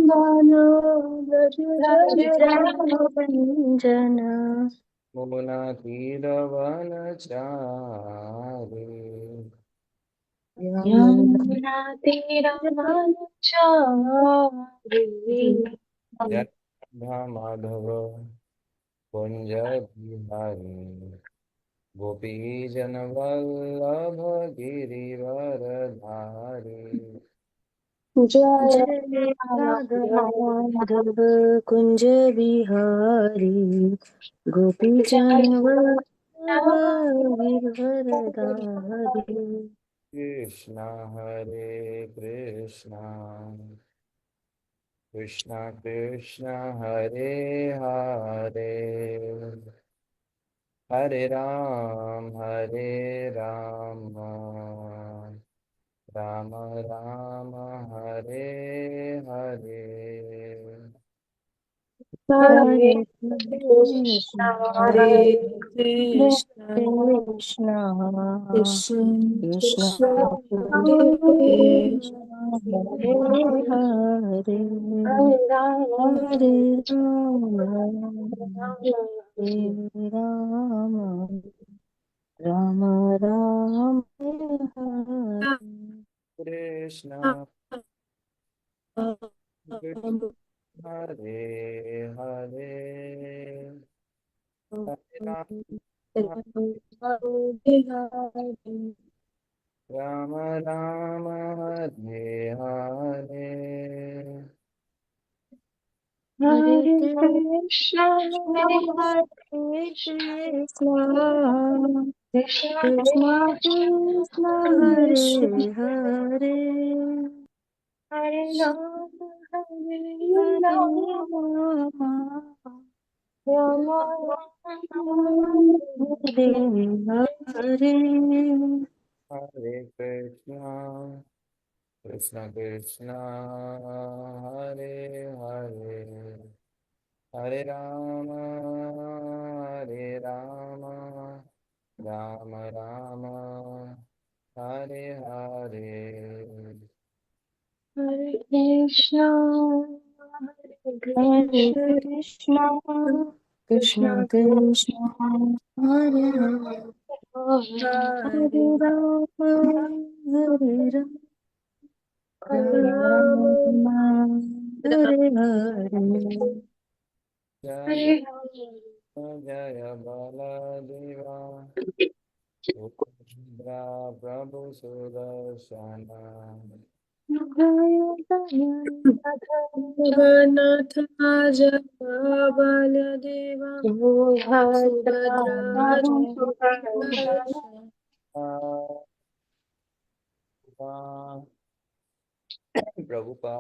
नंदन व्रज भंजन मुना कीरवन चारे। यमुना तीरवनचारि जय राधा माधव कुंज बिहारी गोपी जन वल्लभ गिरिवरधारी। जय जय राधा माधव कुंज बिहारी गोपी जन वल्लभ गिरधरधारी। कृष्ण हरे कृष्ण कृष्ण कृष्ण हरे हरे हरे राम राम राम हरे हरे। हरे Hare कृष्ण Hare हरे Krishna, Krishna Krishna Krishna Krishna हरे Hare Hare, हरे हरे राम राम राम हरे कृष्ण हरे हरे हरे राम राम हरे हरे। हरे Hare कृष्ण हरे Krishna Krishna Krishna Hare Hare Hare Ram Hare Hare Hare Krishna Krishna Krishna Hare Hare Hare Ram Ram Ram Hare Hare. Hare Krishna, Hare हरे Krishna, Krishna Krishna Krishna Krishna Hare Hare Hare Hare Ram हरे राम राम Hare राम हरे हरे जय Hare जय बलदेवा सुभद्रा प्रभु Sudarshan. Jagannatha Jayabaladeva Subhadra Prabhupada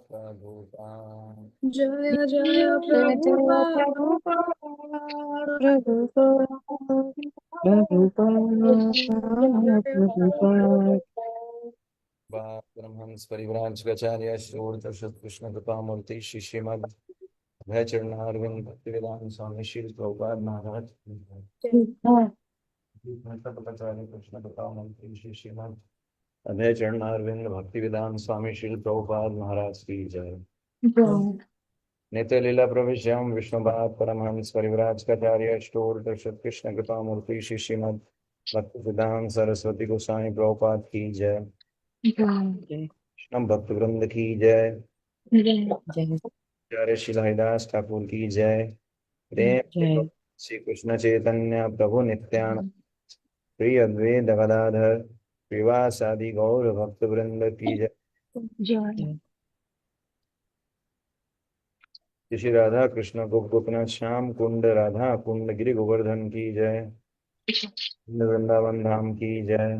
Prabhupada Jaya Jaya जय जय Prabhupada प्रभुपाद प्रभुपाद प्रभुपाद प्रभुपाद परमहंस परिव्राजकाचार्य षोडश कृष्ण कृपा मूर्ति श्री श्रीमद अभय चरणारविंद भक्तिवेदांत स्वामी श्री प्रभुपाद महाराज की जय। कृष्ण कृपा मूर्ति श्री श्रीमद अभय चरणारविंद भक्तिवेदांत स्वामी श्री प्रभुपाद महाराज की जय। नित्य लीला प्रविश्यम विष्णुपाद परमहंस परिव्राजकाचार्य षोडश कृष्ण कृपा मूर्ति श्री श्रीमद भक्तिवेदांत सरस्वती गोस्वामी प्रभुपाद की जय। कृष्ण भक्त वृंद की जय। जय आचार्य श्री हरिदास ठाकुर की जय। प्रेम जय श्री कृष्ण चैतन्य प्रभु नित्यानंद श्री अद्वैत गदाधर श्रीवासादि गौर भक्त वृंद की जय। जय श्री राधा कृष्ण गोपनाथ श्याम कुंड राधा कुंड गिरि गोवर्धन की जय। वृंदावन धाम की जय।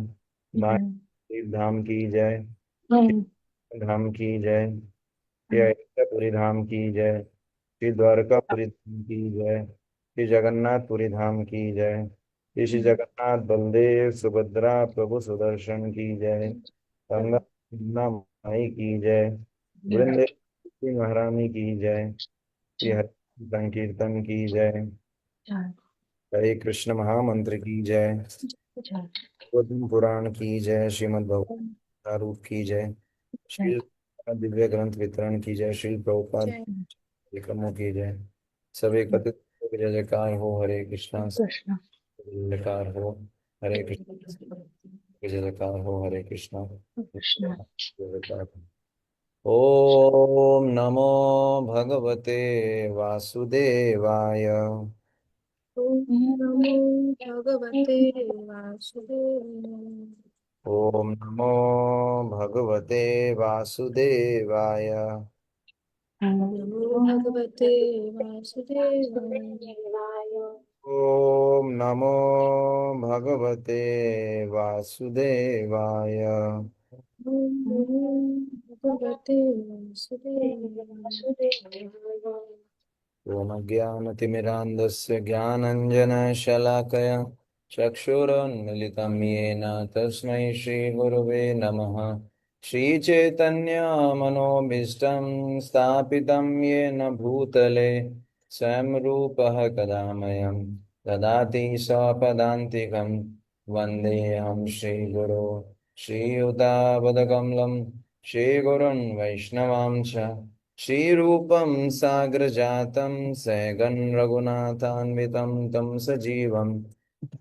बांके धाम की जय। धाम की जय। श्री अयोध्यापुरी धाम की जय। श्री द्वारकापुरी धाम की जय। श्री जगन्नाथपुरी धाम की जय। श्री श्री जगन्नाथ बलदेव सुभद्रा प्रभु सुदर्शन की जय। गंगा यमुना माई की जय। वृंदेश्वरी महारानी की जय। श्री हरि संकीर्तन की जय। हरे कृष्ण महामंत्र की जय। गौतम पुराण की जय। श्रीमद् भगवत रूप की जय। श्री दिव्य ग्रंथ वितरण की जय। श्री प्रभुपाद जय विक्रमों की जय। सब एकत्रित होकर जय जयकार हो हरे कृष्णा। कृष्ण जय जयकार हो हरे कृष्ण। जय जयकार हो हरे कृष्णा। जय कृष्ण जयकार हो। ओम नमो भगवते वासुदेवाय। ॐ नमो भगवते वासुदेवाय। ओम नमो भगवते वासुदेवाय। नमो भगवते वासुदेवाय। ओम नमो भगवते वासुदेवाय। ॐ नमो भगवते वासुदेवाय। ओमज्ञानतिमिरान्धस्य ज्ञानञ्जनशलाकया चक्षुरुन्मिलितं येन तस्मै श्रीगुरुवे नमः। श्रीचैतन्यमनोभीष्टं स्थापितं येन भूतले स्वयं रूपः कदा मह्यं ददाति स्वपदान्तिकं। वन्देऽहं श्रीगुरो श्रीयुतापदकमलं श्रीगुरुन् वैष्णवां च। श्रीरूपं साग्रजातं सहगन् रघुनाथान्वितं तं सजीवं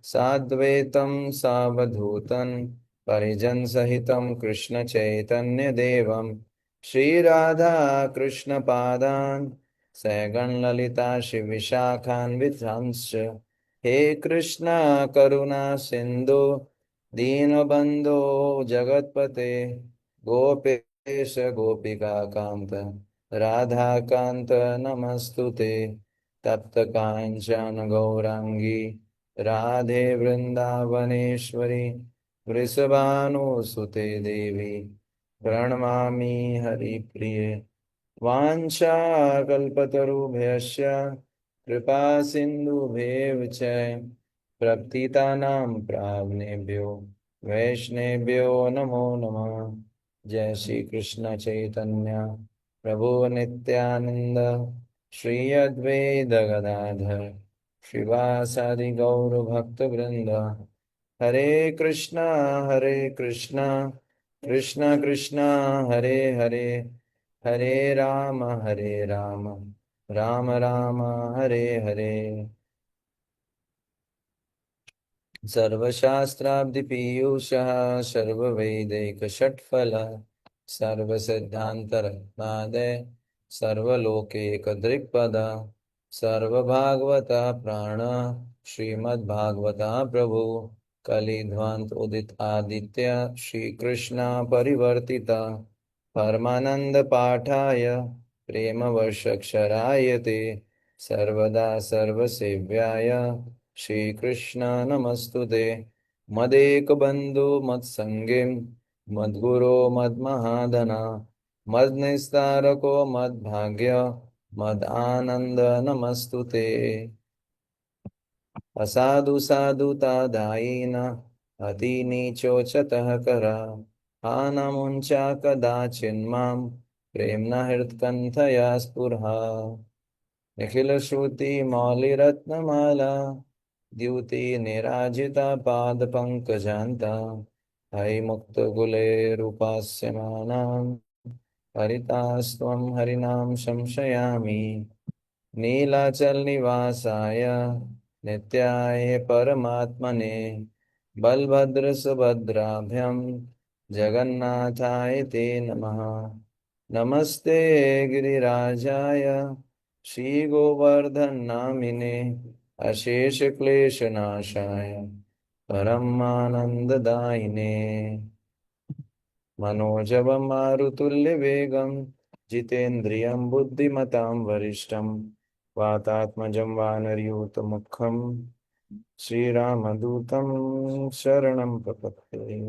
साद्वैतं सावधूतं परिजनसहितं कृष्णचैतन्यदेवं श्रीराधा कृष्णपादान् सहगण ललिता श्रीविशाखान्वितांश्च। हे कृष्णा करुणा सिन्धु दीनबन्धो जगत्पते गोपेश गोपिकान्त राधाकान्त नमस्तुते। तप्त काञ्चन गौराङ्गी राधे वृन्दावनेश्वरी वृषभानुसुते देवी प्रणमामि हरिप्रिये। वाञ्छाकल्पतरुभ्यश्च कृपा सिन्धुभ्येव च प्रपतितानां पावनेभ्यो वैष्णवेभ्यो नमो नमः। जय श्री कृष्ण चैतन्य प्रभु नित्यानंद श्री अद्वैत गदाधर श्रीवासादि गौर भक्त वृंद। हरे कृष्णा कृष्ण कृष्ण हरे हरे हरे राम राम राम हरे हरे। सर्वशास्त्राब्धिपीयूषः सर्ववैदिकषट्फलः सर्वसिद्धान्तरत्नादय सर्वलोकैकदृक्पदः सर्वभागवतः प्राण श्रीमद्भागवतः प्रभु कलिध्वंत उदित आदित्य श्रीकृष्ण परिवर्तिता परमानंद पाठाय प्रेमवर्षक्षराय ते सर्वदा सर्वसेव्याय श्रीकृष्ण नमस्तुते। मदेकबन्धु मत्सङ्गिं मद्गुरो मद्महाधना मद्निस्तारको मद्भाग्य मदानन्द नमस्तुते। असाधु साधुतादायिन अतिनीचोचतः करा हानमुञ्चा कदाचिन्मां प्रेम्ण हृत्कण्ठया स्पुरः। निखिलश्रुतिमौलिरत्नमाला द्युति निराजिता पादपङ्कजान्ता हैमुक्तकुलैरुपास्यमानां हरितास्त्वं हरिनाम संशयामि। नीलाचल निवासाय नित्याय परमात्मने बलभद्र सुभद्राभ्यां जगन्नाथाय ते नमः। नमस्ते गिरिराजाय श्रीगोवर्धननामिने अशेष क्लेशनाशाय परमानन्ददायिने मनोजवं मारुतुल्यवेगं जितेन्द्रियं बुद्धिमतां वरिष्ठं वातात्मजं वानरयूतमुखं श्रीरामदूतं शरणं प्रपद्ये।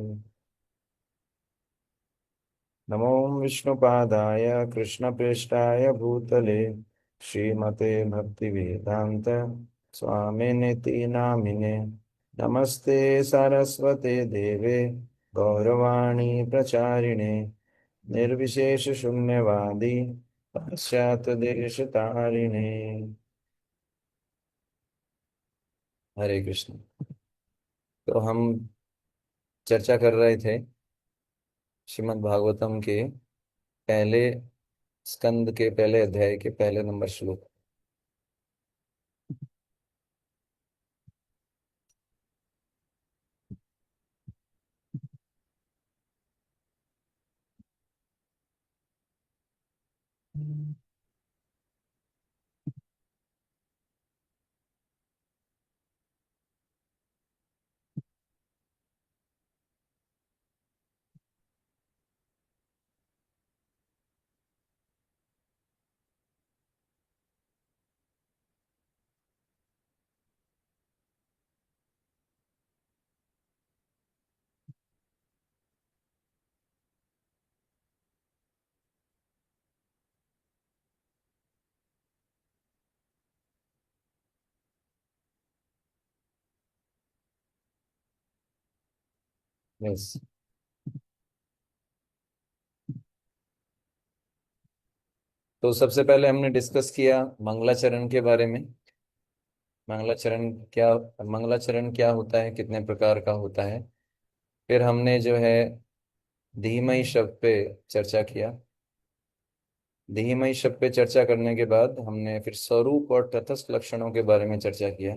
नमो विष्णुपादाय कृष्णप्रेष्ठाय भूतले श्रीमते भक्तिवेदान्त स्वामिनिति नामिने। नमस्ते सारस्वते देवे गौरवाणी प्रचारिणे निर्विशेष शून्यवादी पाश्चात्यदेशतारिणे। हरे कृष्ण। तो हम चर्चा कर रहे थे श्रीमद् भागवतम के पहले स्कंद के पहले अध्याय के पहले नंबर श्लोक। यस। तो सबसे पहले हमने डिस्कस किया मंगलाचरण के बारे में। मंगलाचरण क्या मंगलाचरण क्या होता है, कितने प्रकार का होता है। फिर हमने जो है धीमहि शब्द पे चर्चा किया। धीमहि शब्द पे चर्चा करने के बाद हमने फिर स्वरूप और तटस्थ लक्षणों के बारे में चर्चा किया।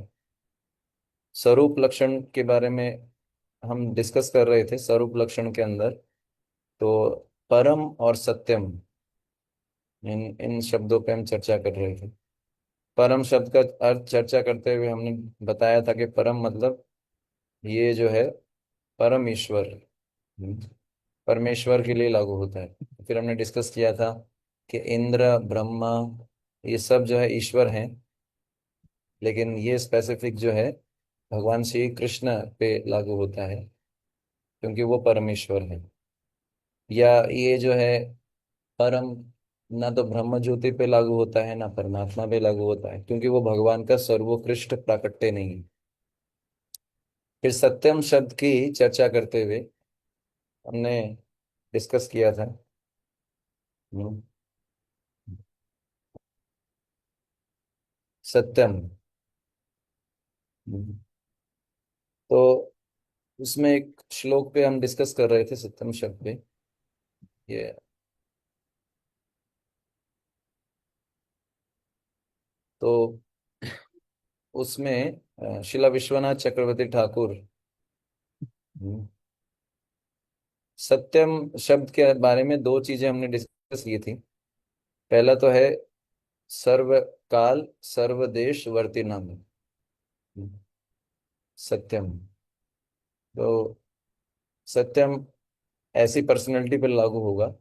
स्वरूप लक्षण के बारे में हम डिस्कस कर रहे थे। स्वरूप लक्षण के अंदर तो परम और सत्यम, इन इन शब्दों पे हम चर्चा कर रहे थे। परम शब्द का अर्थ चर्चा करते हुए हमने बताया था कि परम मतलब ये जो है परम ईश्वर, परमेश्वर के लिए लागू होता है। फिर हमने डिस्कस किया था कि इंद्र ब्रह्मा ये सब जो है ईश्वर हैं, लेकिन ये स्पेसिफिक जो है भगवान श्री कृष्ण पे लागू होता है क्योंकि वो परमेश्वर है। या ये जो है परम ना तो ब्रह्म ज्योति पे लागू होता है ना परमात्मा पे लागू होता है क्योंकि वो भगवान का सर्वोत्कृष्ट प्राकट्य नहीं है। फिर सत्यम शब्द की चर्चा करते हुए हमने डिस्कस किया था। हम्म, सत्यम। हम्म, तो उसमें एक श्लोक पे हम डिस्कस कर रहे थे सत्यम शब्द पे। ये तो उसमें शिला विश्वनाथ चक्रवर्ती ठाकुर हम्म, सत्यम शब्द के बारे में दो चीजें हमने डिस्कस की थी। पहला तो है सर्व काल सर्वदेश वर्ती नाम सत्यम। तो सत्यम ऐसी पर्सनैलिटी पर लागू होगा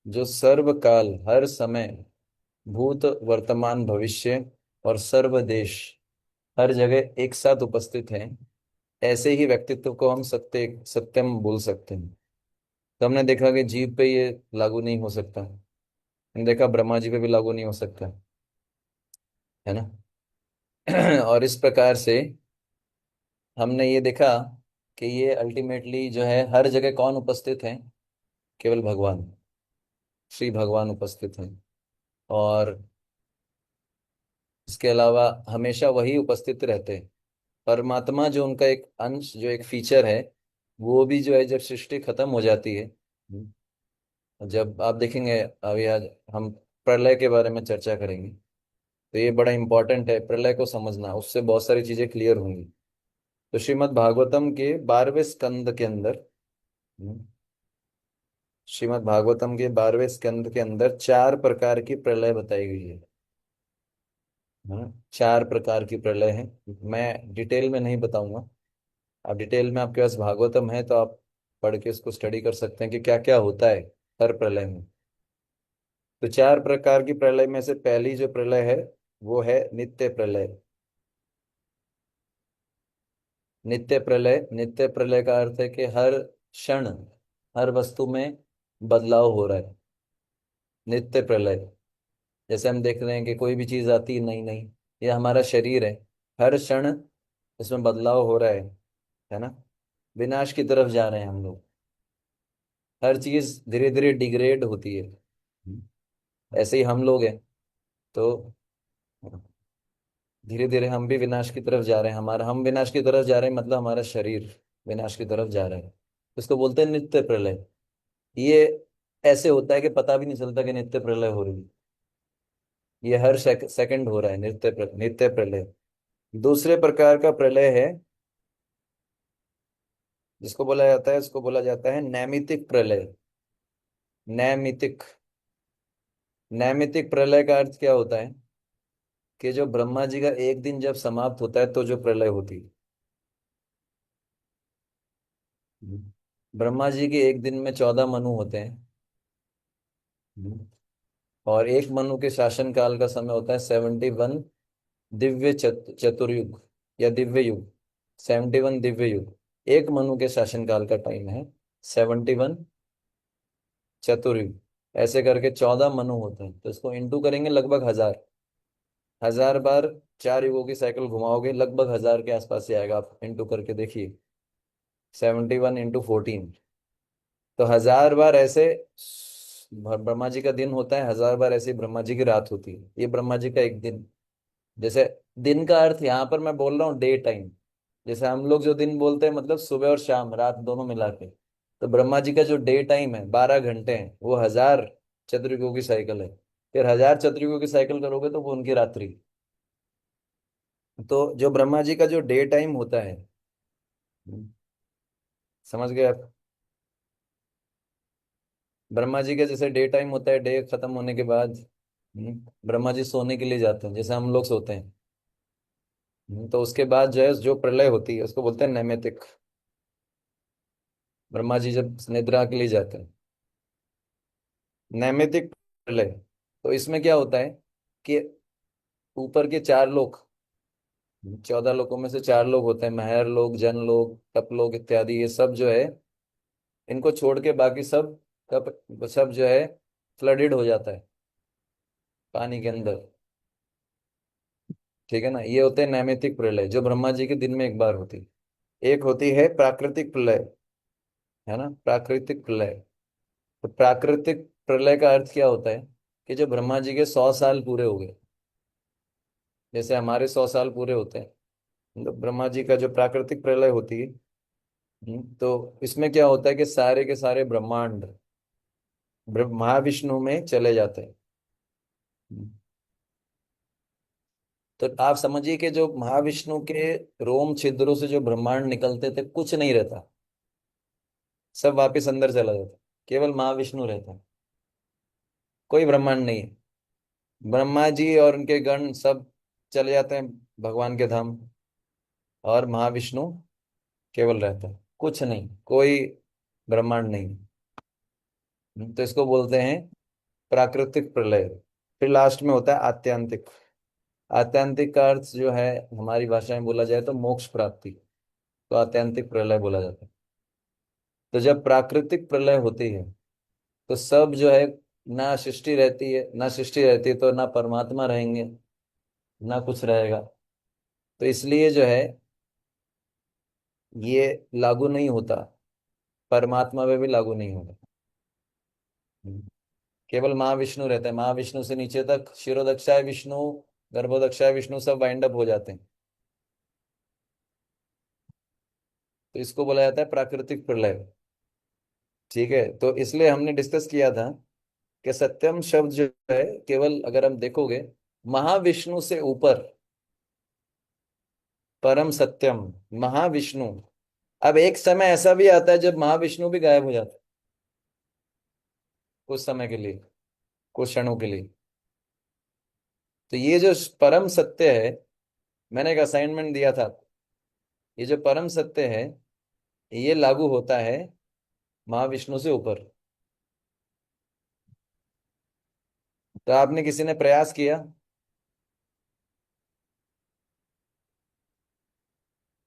जो सर्वकाल हर समय भूत वर्तमान भविष्य और सर्वदेश हर जगह एक साथ उपस्थित हैं। ऐसे ही व्यक्तित्व को हम सत्यम बोल सकते हैं। तो हमने देखा कि जीव पे ये लागू नहीं हो सकता। हमने देखा ब्रह्मा जी पे भी लागू नहीं हो सकता, है ना। और इस प्रकार से हमने ये देखा कि ये अल्टीमेटली जो है हर जगह कौन उपस्थित है, केवल भगवान, श्री भगवान उपस्थित हैं। और इसके अलावा हमेशा वही उपस्थित रहते हैं। परमात्मा जो उनका एक अंश, जो एक फीचर है, वो भी जो है जब सृष्टि खत्म हो जाती है, जब आप देखेंगे अभी आज हम प्रलय के बारे में चर्चा करेंगे, तो ये बड़ा इंपॉर्टेंट है प्रलय को समझना, उससे बहुत सारी चीजें क्लियर होंगी। तो श्रीमद् भागवतम के 12वें स्कंद के अंदर श्रीमद् भागवतम के 12वें स्कंद के अंदर चार प्रकार की प्रलय बताई गई है। चार प्रकार की प्रलय है। मैं डिटेल में नहीं बताऊंगा। आप डिटेल में, आपके पास भागवतम है तो आप पढ़ के इसको स्टडी कर सकते हैं कि क्या क्या होता है हर प्रलय में। तो चार प्रकार की प्रलय में से पहली जो प्रलय है वो है नित्य प्रलय। नित्य प्रलय, नित्य प्रलय का अर्थ है कि हर क्षण हर वस्तु में बदलाव हो रहा है। नित्य प्रलय, जैसे हम देख रहे हैं कि कोई भी चीज आती है नई नई, ये हमारा शरीर है, हर क्षण इसमें बदलाव हो रहा है ना। विनाश की तरफ जा रहे हैं हम लोग, हर चीज धीरे धीरे डिग्रेड होती है। ऐसे ही हम लोग हैं। तो धीरे धीरे हम भी विनाश की तरफ जा रहे हैं। हमारा, हम विनाश की तरफ जा रहे हैं मतलब हमारा शरीर विनाश की तरफ जा रहा है। इसको बोलते हैं नित्य प्रलय। ये ऐसे होता है कि पता भी नहीं चलता कि नित्य प्रलय हो रही है। ये हर सेकंड हो रहा है नित्य प्रलय। दूसरे प्रकार का प्रलय है जिसको बोला जाता है, इसको बोला जाता है नैमितिक प्रलय। नैमितिक नैमितिक प्रलय का अर्थ क्या होता है कि जो ब्रह्मा जी का एक दिन जब समाप्त होता है तो जो प्रलय होती है। ब्रह्मा जी के एक दिन में 14 मनु होते हैं। और एक मनु के शासन काल का समय होता है 71 दिव्य चतुर्युग या दिव्य युग। 71 दिव्य युग एक मनु के शासन काल का टाइम है। 71 चतुर्युग ऐसे करके 14 मनु होते हैं, तो इसको इंटू करेंगे लगभग 1000। 1000 बार 4 युगों की साइकिल घुमाओगे लगभग 1000 के आसपास ही आएगा। आप इंटू करके देखिए। 71 × 14, तो 1000 बार ऐसे ब्रह्मा जी का दिन होता है। 1000 बार ऐसे ब्रह्मा जी की रात होती है। ये ब्रह्मा जी का एक दिन। जैसे दिन का अर्थ यहाँ पर मैं बोल रहा हूँ डे टाइम। जैसे हम लोग जो दिन बोलते हैं मतलब सुबह और शाम रात दोनों मिला के, तो ब्रह्मा जी का जो डे टाइम है 12 घंटे हैं, वो 1000 चतुर्युगों की साइकिल है। फिर 1000 चतुर्युगों की साइकिल करोगे तो वो उनकी रात्रि। तो जो ब्रह्मा जी का जो डे टाइम होता है, समझ गए आप? ब्रह्मा जी का जैसे डे टाइम होता है, डे खत्म होने के बाद ब्रह्मा जी सोने के लिए जाते हैं जैसे हम लोग सोते हैं। तो उसके बाद जो है जो प्रलय होती है उसको बोलते हैं नैमित्तिक। ब्रह्मा जी जब निद्रा के लिए जाते हैं, नैमित्तिक प्रलय। तो इसमें क्या होता है कि ऊपर के 4 लोक, 14 लोकों में से 4 लोग होते हैं, महर लोग, जन लोग, तप लोग इत्यादि। ये सब जो है इनको छोड़ के बाकी सब कप सब जो है फ्लडेड हो जाता है पानी के अंदर। ठीक है ना? ये होते हैं नैमित्तिक प्रलय जो ब्रह्मा जी के दिन में एक बार होती है। एक होती है प्राकृतिक प्रलय, है ना? प्राकृतिक प्रलय। तो प्राकृतिक प्रलय का अर्थ क्या होता है कि जो ब्रह्मा जी के 100 साल पूरे हो गए, जैसे हमारे 100 साल पूरे होते हैं, तो ब्रह्मा जी का जो प्राकृतिक प्रलय होती है। तो इसमें क्या होता है कि सारे के सारे ब्रह्मांड महाविष्णु में चले जाते हैं। हम्म, तो आप समझिए कि जो महाविष्णु के रोम छिद्रों से जो ब्रह्मांड निकलते थे कुछ नहीं रहता, सब वापस अंदर चला जाता। केवल महाविष्णु रहता है, कोई ब्रह्मांड नहीं है। ब्रह्मा जी और उनके गण सब चले जाते हैं भगवान के धाम, और महाविष्णु केवल रहता है, कुछ नहीं, कोई ब्रह्मांड नहीं। तो इसको बोलते हैं प्राकृतिक प्रलय। फिर लास्ट में होता है आत्यांतिक। आत्यांतिक का अर्थ जो है हमारी भाषा में बोला जाए तो मोक्ष प्राप्ति, तो आत्यांतिक प्रलय बोला जाता है। तो जब प्राकृतिक प्रलय होती है तो सब जो है, ना सृष्टि रहती है, ना सृष्टि रहती है तो ना परमात्मा रहेंगे, ना कुछ रहेगा। तो इसलिए जो है ये लागू नहीं होता, परमात्मा पे भी लागू नहीं होगा। केवल महाविष्णु रहता है। महाविष्णु से नीचे तक शिरोदक्षाय विष्णु, गर्भोदक्षाय विष्णु सब वाइंड अप हो जाते हैं। तो इसको बोला जाता है प्राकृतिक प्रलय। ठीक है, तो इसलिए हमने डिस्कस किया था कि सत्यम शब्द जो है, केवल अगर हम देखोगे महाविष्णु से ऊपर परम सत्यम महाविष्णु। अब एक समय ऐसा भी आता है जब महाविष्णु भी गायब हो जाता है कुछ समय के लिए, कुछ क्षणों के लिए। तो ये जो परम सत्य है, मैंने एक असाइनमेंट दिया था, ये जो परम सत्य है ये लागू होता है महाविष्णु से ऊपर। तो आपने किसी ने प्रयास किया?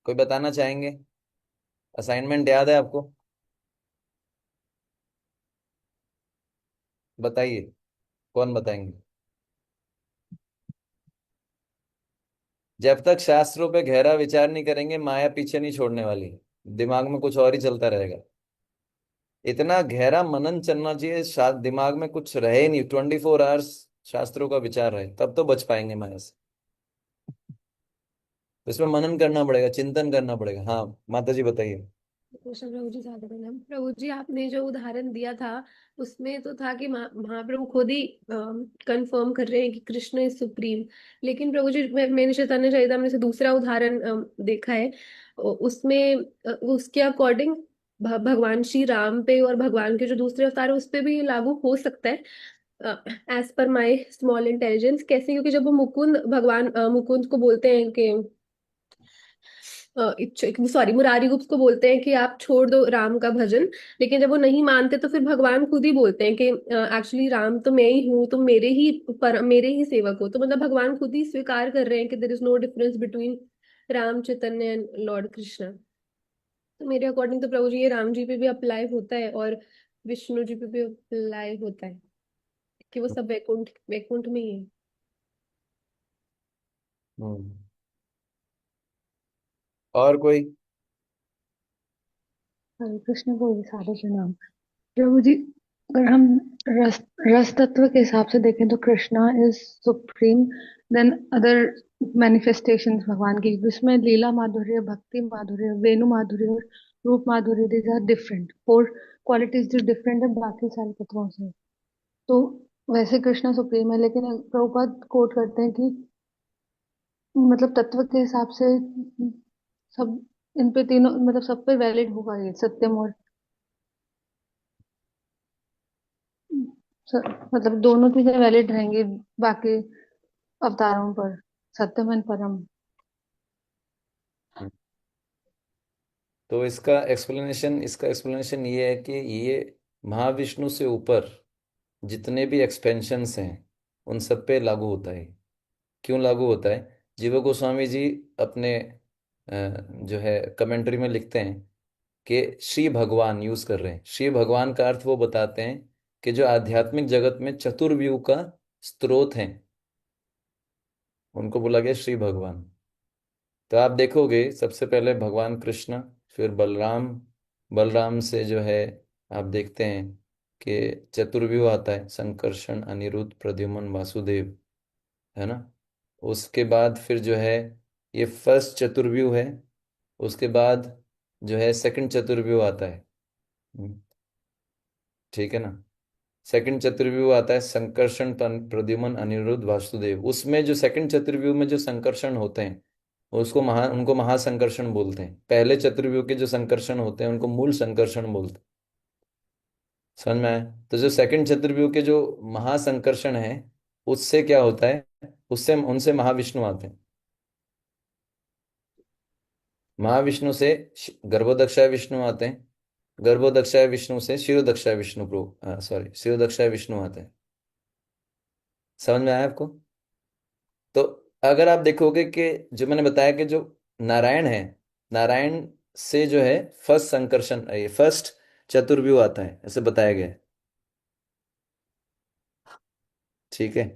कोई बताना चाहेंगे? असाइनमेंट याद है आपको? बताइए, कौन बताएंगे? जब तक शास्त्रों पे गहरा विचार नहीं करेंगे माया पीछे नहीं छोड़ने वाली। दिमाग में कुछ और ही चलता रहेगा। इतना गहरा मनन चलना चाहिए, दिमाग में कुछ रहे नहीं, 24 आवर्स शास्त्रों का विचार रहे, तब तो बच पाएंगे माया से। तो इसमें मनन करना पड़ेगा, चिंतन करना पड़ेगा। हाँ माता जी बताइए। कृष्ण प्रभु जी साधु प्रणाम। प्रभु जी आपने जो उदाहरण दिया था उसमें तो था कि महाप्रभु खुद ही कंफर्म कर रहे हैं कि कृष्ण इज सुप्रीम। लेकिन प्रभु जी मैंने चैतन्य चरितमृत से दूसरा उदाहरण देखा है। उसमें उसके अकॉर्डिंग भगवान श्री राम पे और भगवान के जो दूसरे अवतार है उस पे भी लागू हो सकता है। As per my small intelligence कैसे, क्योंकि जब वो मुकुंद भगवान मुकुंद को बोलते हैं कि सॉरी मुरारी गुप्त को बोलते हैं कि आप छोड़ दो राम का भजन, लेकिन जब वो नहीं मानते तो फिर भगवान खुद ही बोलते हैं कि एक्चुअली राम तो मैं ही हूँ, तुम मेरे ही सेवक हो। तो मतलब भगवान खुद ही स्वीकार कर रहे हैं कि there is no difference between Ram Chaitanya and lord Krishna. तो मेरे अकॉर्डिंग तो प्रभु जी ये राम जी पे भी अप्लाई होता है और विष्णु जी पे भी अप्लाई होता है कि वो सब वैकुंठ वैकुंठ में ही है। हम्म। और कोई? हरे कृष्ण को साधु प्रणाम। प्रभु जी, अगर हम रस रस तत्व के हिसाब से देखें तो Krishna is supreme then other manifestations भगवान की, जिसमें लीला माधुर्य, भक्ति माधुर्य, वेणु माधुर्य और रूप माधुर्य, these are different four qualities जो डिफरेंट है बाकी सारे तत्वों से। तो वैसे कृष्णा सुप्रीम है, लेकिन प्रभुपाद कोट करते हैं कि मतलब तत्व के हिसाब से सब इन पे तीनों मतलब सब पे वैलिड होगा ये सत्यम और मतलब दोनों चीजें वैलिड रहेंगी बाकी अवतारों पर, सत्यम एंड परम। तो इसका एक्सप्लेनेशन ये है कि ये महाविष्णु से ऊपर जितने भी एक्सपेंशंस हैं उन सब पे लागू होता है। क्यों लागू होता है? जीव गोस्वामी जी अपने जो है कमेंट्री में लिखते हैं कि श्री भगवान यूज कर रहे हैं। श्री भगवान का अर्थ वो बताते हैं कि जो आध्यात्मिक जगत में चतुर्व्यूह का स्रोत हैं उनको बोला गया श्री भगवान। तो आप देखोगे सबसे पहले भगवान कृष्ण, फिर बलराम, बलराम से जो है आप देखते हैं कि चतुर्व्यूह आता है, संकर्षण, अनिरुद्ध, प्रद्युम्न, वासुदेव, है ना। उसके बाद फिर जो है ये फर्स्ट चतुर्व्यूह है। उसके बाद जो है सेकंड चतुर्व्यूह आता है। ठीक है ना। सेकंड चतुर्व्यूह आता है संकर्षण, प्रद्युम्न, अनिरुद्ध, वासुदेव। उसमें जो सेकंड चतुर्व्यूह में जो संकर्षण होते हैं उनको महासंकर्षण बोलते हैं। पहले चतुर्व्यूह के जो संकर्षण होते हैं उनको मूल संकर्षण बोलते हैं। समझ में आया? तो जो सेकंड चतुर्व्यूह के जो महासंकर्षण है उससे क्या होता है, उससे उनसे महाविष्णु आते हैं। महाविष्णु से गर्भोदक्षाय विष्णु आते हैं। गर्भोदक्षाय विष्णु से शिरोदक्षाय विष्णु प्रो सॉरी शिरोदक्षाय विष्णु आते हैं। समझ में आया आपको? तो अगर आप देखोगे कि जो मैंने बताया कि जो नारायण है, नारायण से जो है फर्स्ट संकर्षण, ये फर्स्ट चतुर्व्यूह आता है ऐसे बताया गया है। ठीक है।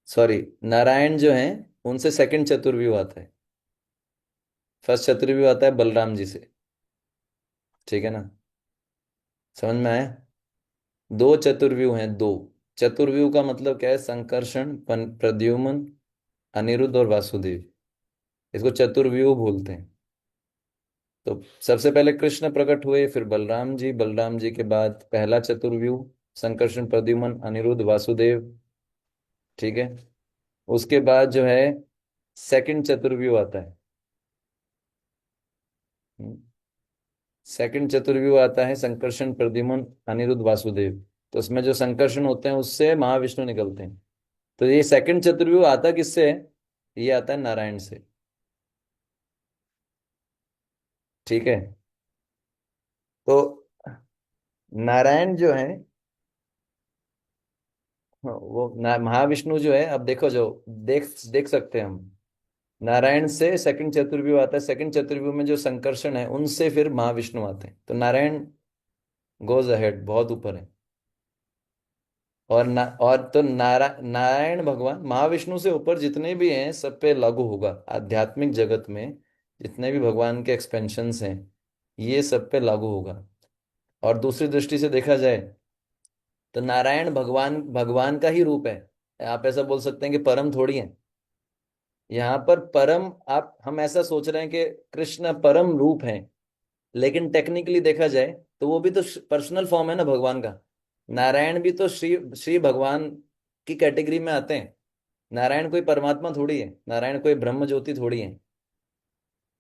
सॉरी, नारायण जो है उनसे सेकंड चतुर्व्यूह आता है। फर्स्ट चतुर्व्यूह आता है बलराम जी से। ठीक है ना। समझ में आया? दो चतुर्व्यूह हैं, दो। चतुर्व्यूह का मतलब क्या है? संकर्षण, प्रद्युम्न, अनिरुद्ध और वासुदेव। इसको चतुर्व्यूह बोलते हैं। तो सबसे पहले कृष्ण प्रकट हुए, फिर बलराम जी, बलराम जी के बाद पहला चतुर्व्यूह संकर्षण, प्रद्युम्न, अनिरुद्ध, वासुदेव। ठीक है। उसके बाद जो है सेकंड चतुर्व्यूह आता है। सेकंड चतुर्व्यूह आता है संकर्षण, प्रद्युम्न, अनिरुद्ध, वासुदेव। तो उसमें जो संकर्षण होते हैं उससे महाविष्णु निकलते हैं। तो ये सेकंड चतुर्व्यूह आता किससे है? ये आता है नारायण से। ठीक है। तो नारायण जो है, हाँ, वो महाविष्णु जो है, अब देखो जो देख देख सकते हैं हम, नारायण से सेकंड चतुर्व्यूह आता है। सेकंड चतुर्व्यूह में जो संकर्षण है उनसे फिर महाविष्णु आते हैं। तो नारायण गोज अहेड, बहुत ऊपर है। और तो नारायण भगवान महाविष्णु से ऊपर जितने भी हैं सब पे लागू होगा। आध्यात्मिक जगत में जितने भी भगवान के एक्सपेंशंस हैं ये सब पे लागू होगा। और दूसरी दृष्टि से देखा जाए तो नारायण भगवान भगवान का ही रूप है। आप ऐसा बोल सकते हैं कि परम थोड़ी है। यहाँ पर परम, आप हम ऐसा सोच रहे हैं कि कृष्ण परम रूप हैं, लेकिन टेक्निकली देखा जाए तो वो भी तो पर्सनल फॉर्म है ना भगवान का। नारायण भी तो श्री श्री भगवान की कैटेगरी में आते हैं। नारायण कोई परमात्मा थोड़ी है, नारायण कोई ब्रह्म ज्योति थोड़ी है।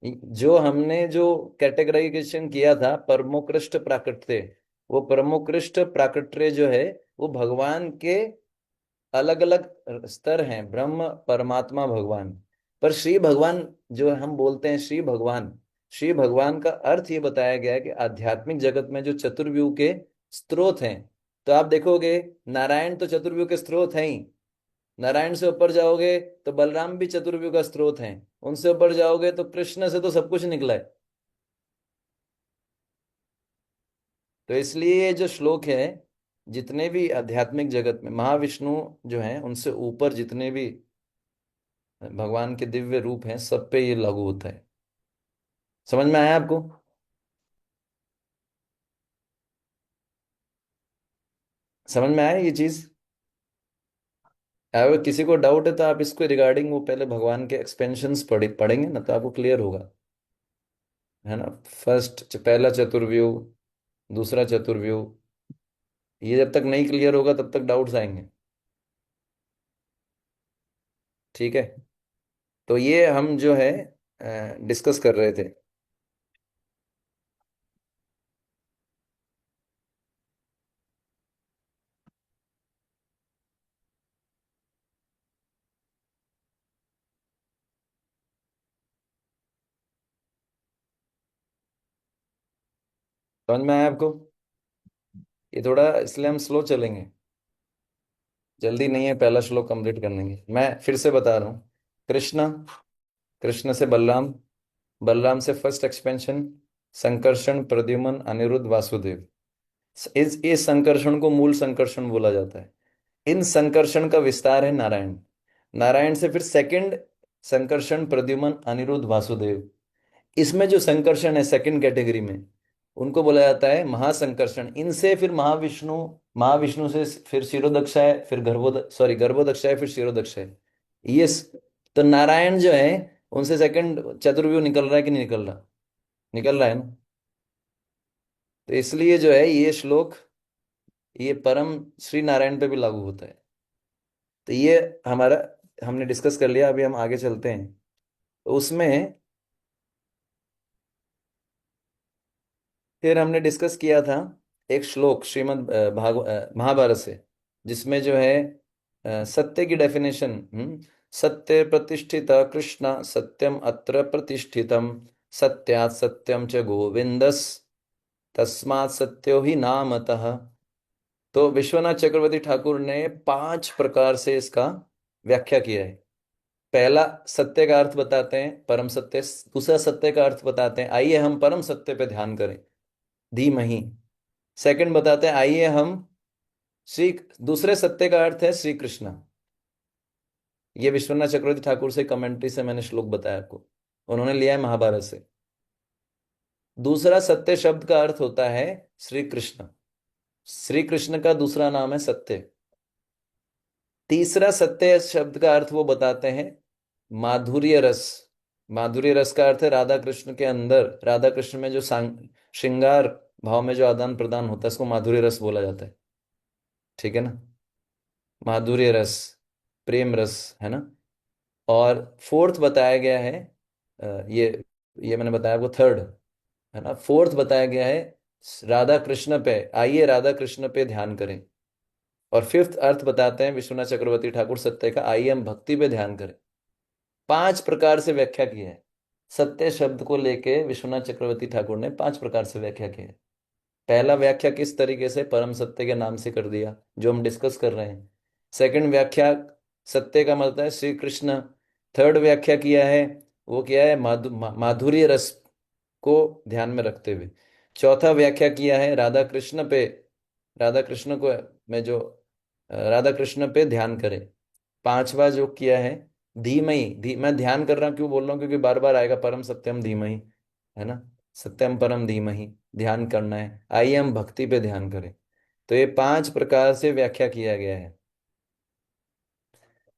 जो हमने जो कैटेगराइजेशन किया था परमोकृष्ट प्राकट्य, वो परमोकृष्ट प्राकट्य जो है वो भगवान के अलग अलग स्तर हैं, ब्रह्म परमात्मा भगवान। पर श्री भगवान जो हम बोलते हैं श्री भगवान, श्री भगवान का अर्थ ये बताया गया है कि आध्यात्मिक जगत में जो चतुर्व्यूह के स्रोत हैं। तो आप देखोगे नारायण तो चतुर्व्यूह के स्रोत हैं ही। नारायण से ऊपर जाओगे तो बलराम भी चतुर्व्यूह का स्रोत हैं। उनसे ऊपर जाओगे तो कृष्ण से तो सब कुछ निकला है। तो इसलिए ये जो श्लोक है, जितने भी आध्यात्मिक जगत में महाविष्णु जो हैं उनसे ऊपर जितने भी भगवान के दिव्य रूप हैं सब पे ये लागू होता है। समझ में आया आपको? समझ में आया ये चीज? अगर किसी को डाउट है तो आप इसको रिगार्डिंग वो पहले भगवान के एक्सपेंशंस पढ़ेंगे ना तो आपको क्लियर होगा, है ना। फर्स्ट पहला चतुर्व्यूह, दूसरा चतुर्व्यूह, ये जब तक नहीं क्लियर होगा तब तक डाउट्स आएंगे। ठीक है, तो ये हम जो है डिस्कस कर रहे थे। समझ में आया आपको? ये थोड़ा इसलिए हम स्लो चलेंगे, जल्दी नहीं है पहला श्लोक कंप्लीट करने की। मैं फिर से बता रहा हूँ। कृष्ण, कृष्ण से बलराम, बलराम से फर्स्ट एक्सपेंशन संकर्षण प्रद्युम्न अनिरुद्ध वासुदेव। इस संकर्षण को मूल संकर्षण बोला जाता है। इन संकर्षण का विस्तार है नारायण। नारायण से फिर सेकंड संकर्षण प्रद्युम्न अनिरुद्ध वासुदेव। इसमें जो संकर्षण है सेकंड कैटेगरी में, उनको बोला जाता है महासंकर्षण। इनसे फिर महाविष्णु, महाविष्णु से फिर शिरोदक्ष है, फिर गर्भोदक्ष है, फिर शिरोदक्ष है। ये तो नारायण जो है उनसे सेकंड चतुर्व्यूह निकल रहा है कि नहीं निकल रहा? निकल रहा है ना। तो इसलिए जो है ये श्लोक ये परम श्री नारायण पे भी लागू होता है। तो ये हमारा हमने डिस्कस कर लिया। अभी हम आगे चलते हैं। तो उसमें फिर हमने डिस्कस किया था एक श्लोक श्रीमद् महाभारत से, जिसमें जो है सत्य की डेफिनेशन, सत्य प्रतिष्ठित कृष्ण सत्यम अत्र प्रतिष्ठितम, सत्यात् सत्यम च गोविंदस, तस्मात् सत्यो ही नामतः। तो विश्वनाथ चक्रवर्ती ठाकुर ने 5 प्रकार से इसका व्याख्या किया है। पहला सत्य का अर्थ बताते हैं परम सत्य, दूसरा सत्य का अर्थ बताते हैं आइए हम परम सत्य पे ध्यान करें, धीमहि। सेकंड बताते हैं आइए हम श्री, दूसरे सत्य का अर्थ है श्री कृष्ण। ये विश्वनाथ चक्रवर्ती ठाकुर से कमेंट्री से मैंने श्लोक बताया आपको, उन्होंने लिया है महाभारत से। दूसरा सत्य शब्द का अर्थ होता है श्री कृष्ण, श्री कृष्ण का दूसरा नाम है सत्य। तीसरा सत्य शब्द का अर्थ वो बताते हैं माधुर्य रस। माधुर्य रस का अर्थ है राधा कृष्ण के अंदर, राधा कृष्ण में जो श्रृंगार भाव में जो आदान प्रदान होता है, इसको माधुर्य रस बोला जाता है। ठीक है ना, माधुर्य रस, प्रेम रस, है ना। और फोर्थ बताया गया है ये मैंने बताया आपको थर्ड, है ना। फोर्थ बताया गया है राधा कृष्ण पे, आइए राधा कृष्ण पे ध्यान करें। और फिफ्थ अर्थ बताते हैं विश्वनाथ चक्रवर्ती ठाकुर सत्य का, आइए हम भक्ति पे ध्यान करें। 5 प्रकार से व्याख्या की है। सत्य शब्द को लेके विश्वनाथ चक्रवर्ती ठाकुर ने 5 प्रकार से व्याख्या की है। पहला व्याख्या किस तरीके से परम सत्य के नाम से कर दिया, जो हम डिस्कस कर रहे हैं। सेकंड व्याख्या सत्य का मतलब है श्री कृष्ण। थर्ड व्याख्या किया है, वो किया है माधुर्य रस को ध्यान में रखते हुए। चौथा व्याख्या किया है राधा कृष्ण पे, राधा कृष्ण को में जो राधा कृष्ण पे ध्यान करें। पांचवा जो किया है धीमहि, मैं ध्यान कर रहा हूं, क्यों बोल रहा हूँ, क्योंकि बार बार आएगा परम सत्यम धीमहि, है ना। सत्यम परम धीमहि, ध्यान करना है, आइए हम भक्ति पे ध्यान करें। तो ये 5 प्रकार से व्याख्या किया गया है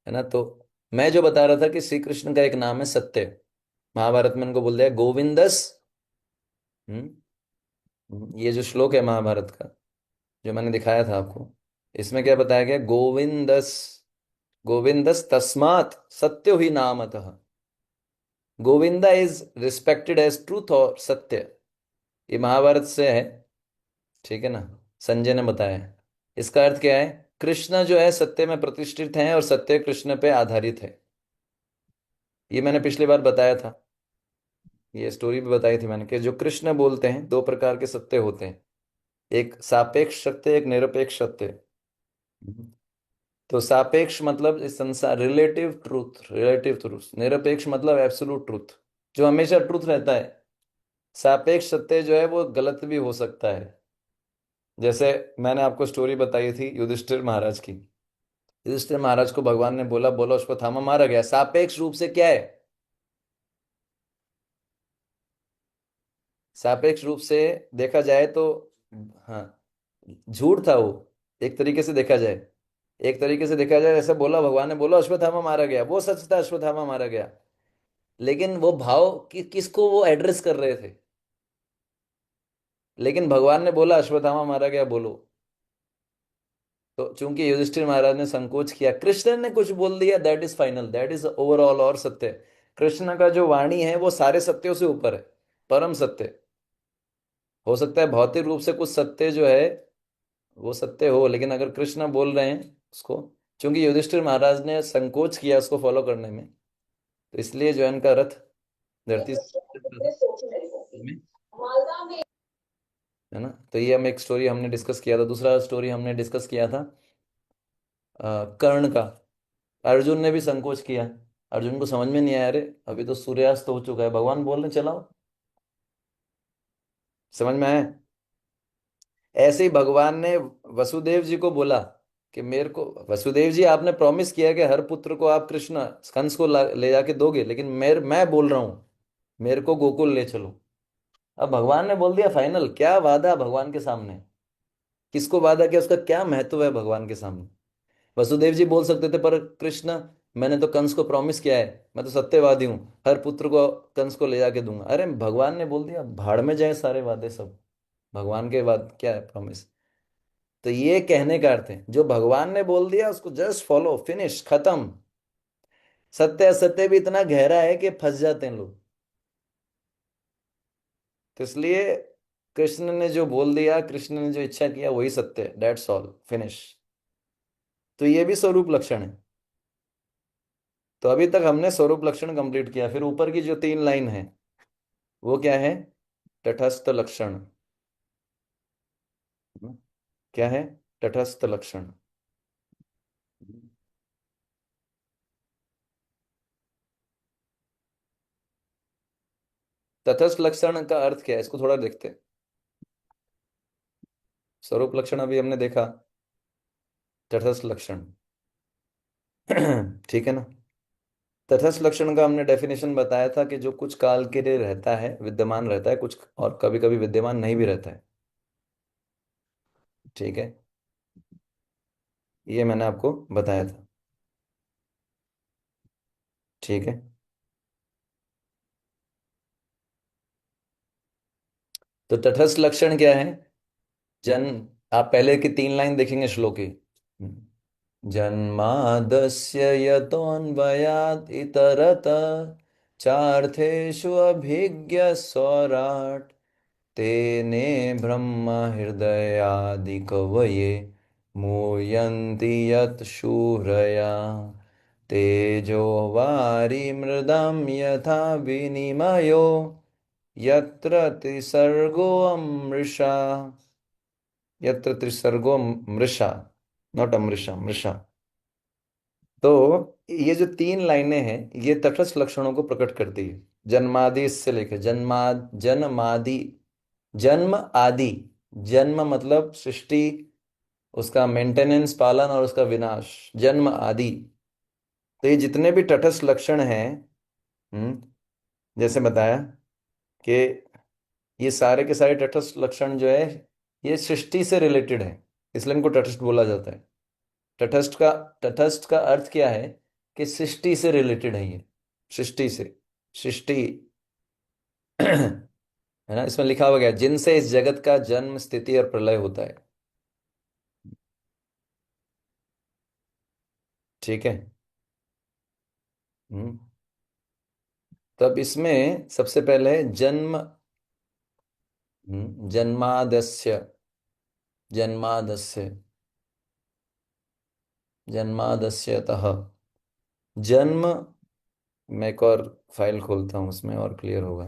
ना। तो मैं जो बता रहा था कि श्री कृष्ण का एक नाम है सत्य। महाभारत में उनको बोल दिया गोविंदस। ये जो श्लोक है महाभारत का जो मैंने दिखाया था आपको, इसमें क्या बताया गया? गोविंदस, गोविंदस तस्मात् सत्यो ही नामतः। Govinda is respected as truth और सत्य। ये महाभारत से है, ठीक है ना? संजय ने बताया है। इसका अर्थ क्या है? कृष्ण जो है सत्य में प्रतिष्ठित हैं और सत्य कृष्ण पे आधारित है। ये मैंने पिछली बार बताया था, ये स्टोरी भी बताई थी मैंने, कि जो कृष्ण बोलते हैं दो प्रकार के सत्य होते हैं, एक सापेक्ष सत्य, एक निरपेक्ष सत्य। तो सापेक्ष मतलब इस संसार, रिलेटिव ट्रूथ, रिलेटिव ट्रूथ। निरपेक्ष मतलब एब्सोल्यूट ट्रूथ, जो हमेशा ट्रूथ रहता है। सापेक्ष सत्य जो है वो गलत भी हो सकता है। जैसे मैंने आपको स्टोरी बताई थी युधिष्ठिर महाराज की। युधिष्ठिर महाराज को भगवान ने बोला, बोलो अश्वत्थामा मारा गया। सापेक्ष रूप से क्या है? सापेक्ष रूप से देखा जाए तो, हाँ, झूठ था वो। एक तरीके से देखा जाए, एक तरीके से देखा जाए, ऐसा बोला भगवान ने, बोला अश्वत्थामा मारा गया, वो सच था, अश्वत्थामा मारा गया। लेकिन वो भाव किसको वो एड्रेस कर रहे थे? लेकिन भगवान ने बोला अश्वत्थामा मारा गया, बोलो। तो चूंकि युधिष्ठिर महाराज ने संकोच किया, कृष्ण ने कुछ बोल दिया, that is final, that is overall और सत्य। कृष्ण का जो वाणी है वो सारे सत्यों से ऊपर है, परम सत्य। हो सकता है भौतिक रूप से कुछ सत्य जो है वो सत्य हो, लेकिन अगर कृष्ण बोल रहे हैं उसको, क्योंकि युधिष्ठिर महाराज ने संकोच किया उसको फॉलो करने में, तो इसलिए जो है इनका रथ धरती में, है ना? तो ये हम एक स्टोरी हमने डिस्कस किया था। दूसरा स्टोरी हमने डिस्कस किया था कर्ण का। अर्जुन ने भी संकोच किया, अर्जुन को समझ में नहीं आया, अरे अभी तो सूर्यास्त हो चुका है, भगवान बोल रहे चलाओ। समझ में आया? ऐसे ही भगवान ने वसुदेव जी को बोला कि मेरे को, वसुदेव जी आपने प्रॉमिस किया कि हर पुत्र को आप कृष्ण कंस को ले जाके दोगे, लेकिन मैं बोल रहा हूं मेरे को गोकुल ले चलो। अब भगवान ने बोल दिया फाइनल। क्या वादा भगवान के सामने? किसको वादा किया, उसका क्या महत्व है भगवान के सामने? वसुदेव जी बोल सकते थे, पर कृष्ण, मैंने तो कंस को प्रॉमिस किया है, मैं तो सत्यवादी हूं, हर पुत्र को कंस को ले जाके दूंगा। अरे भगवान ने बोल दिया, भाड़ में जाए सारे वादे सब। भगवान के बाद क्या है प्रॉमिस? तो ये कहने का अर्थ है, जो भगवान ने बोल दिया उसको जस्ट फॉलो, फिनिश, खत्म। सत्य असत्य भी इतना गहरा है कि फंस जाते हैं लोग। तो इसलिए कृष्ण ने जो बोल दिया, कृष्ण ने जो इच्छा किया वही सत्य है, दैट्स ऑल, फिनिश। तो ये भी स्वरूप लक्षण है। तो अभी तक हमने स्वरूप लक्षण कंप्लीट किया। फिर ऊपर की जो 3 लाइन है वो क्या है? तटस्थ लक्षण। क्या है? तटस्थ लक्षण। तटस्थ लक्षण का अर्थ क्या है, इसको थोड़ा देखते हैं। स्वरूप लक्षण अभी हमने देखा, तटस्थ लक्षण ठीक है ना? तटस्थ लक्षण का हमने डेफिनेशन बताया था कि जो कुछ काल के लिए रहता है, विद्यमान रहता है कुछ, और कभी कभी विद्यमान नहीं भी रहता है। ठीक है, ये मैंने आपको बताया था। ठीक है, तो तटस्थ लक्षण क्या है? जन, आप पहले की 3 लाइन देखेंगे श्लोक की। जन्मादस्य यतोऽन्वयात् इतरत चार्थेषु अभिज्ञ स्वराट् तेने ब्रह्म हृदयादिकवये मूयन्ति यत् शूरया तेजो वारिमृदां यथा विनिमयो यत्र त्रिसर्गो अमृषा। यत्र त्रिसर्गो मृषा, नॉट अमृषा, मृषा। तो ये जो 3 लाइनें हैं ये तटस्थ लक्षणों को प्रकट करती है। जन्मादि से लेकर जन्मादि, जन्म आदि। जन्म मतलब सृष्टि, उसका मेंटेनेंस, पालन और उसका विनाश, जन्म आदि। तो ये जितने भी तटस्थ लक्षण हैं, जैसे बताया कि ये सारे के सारे तटस्थ लक्षण जो है ये सृष्टि से रिलेटेड है, इसलिए इनको तटस्थ बोला जाता है। तटस्थ का, तटस्थ का अर्थ क्या है? कि सृष्टि से रिलेटेड है ये, सृष्टि से, सृष्टि है ना, इसमें लिखा हुआ गया जिनसे इस जगत का जन्म, स्थिति और प्रलय होता है। ठीक है। हम्म। तब इसमें सबसे पहले जन्म, जन्मादस्य, जन्मादस्य, जन्मादस्यतः, जन्म। मैं एक और फाइल खोलता हूं, उसमें और क्लियर होगा।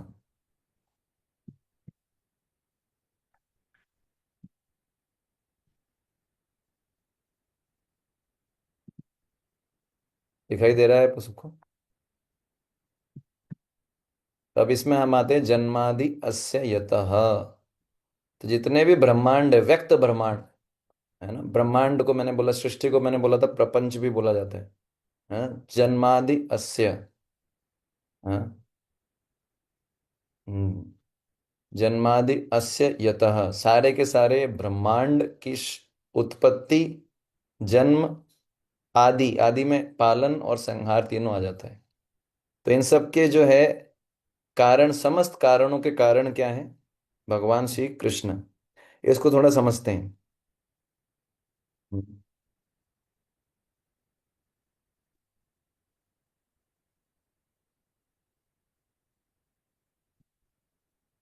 दिखाई दे रहा है सबको? तो अब इसमें हम आते हैं जन्मादि अस्य यतः। तो जितने भी ब्रह्मांड है, व्यक्त ब्रह्मांड है ना, ब्रह्मांड को मैंने बोला, सृष्टि को मैंने बोला था प्रपंच भी बोला जाता है। जन्मादि अस्य, हाँ, हम्म, जन्मादि अस्य यतः, सारे के सारे ब्रह्मांड की उत्पत्ति, जन्म, आदि, आदि में पालन और संहार तीनों आ जाता है। तो इन सब के जो है कारण, समस्त कारणों के कारण क्या है? भगवान श्री कृष्ण। इसको थोड़ा समझते हैं। हम्म।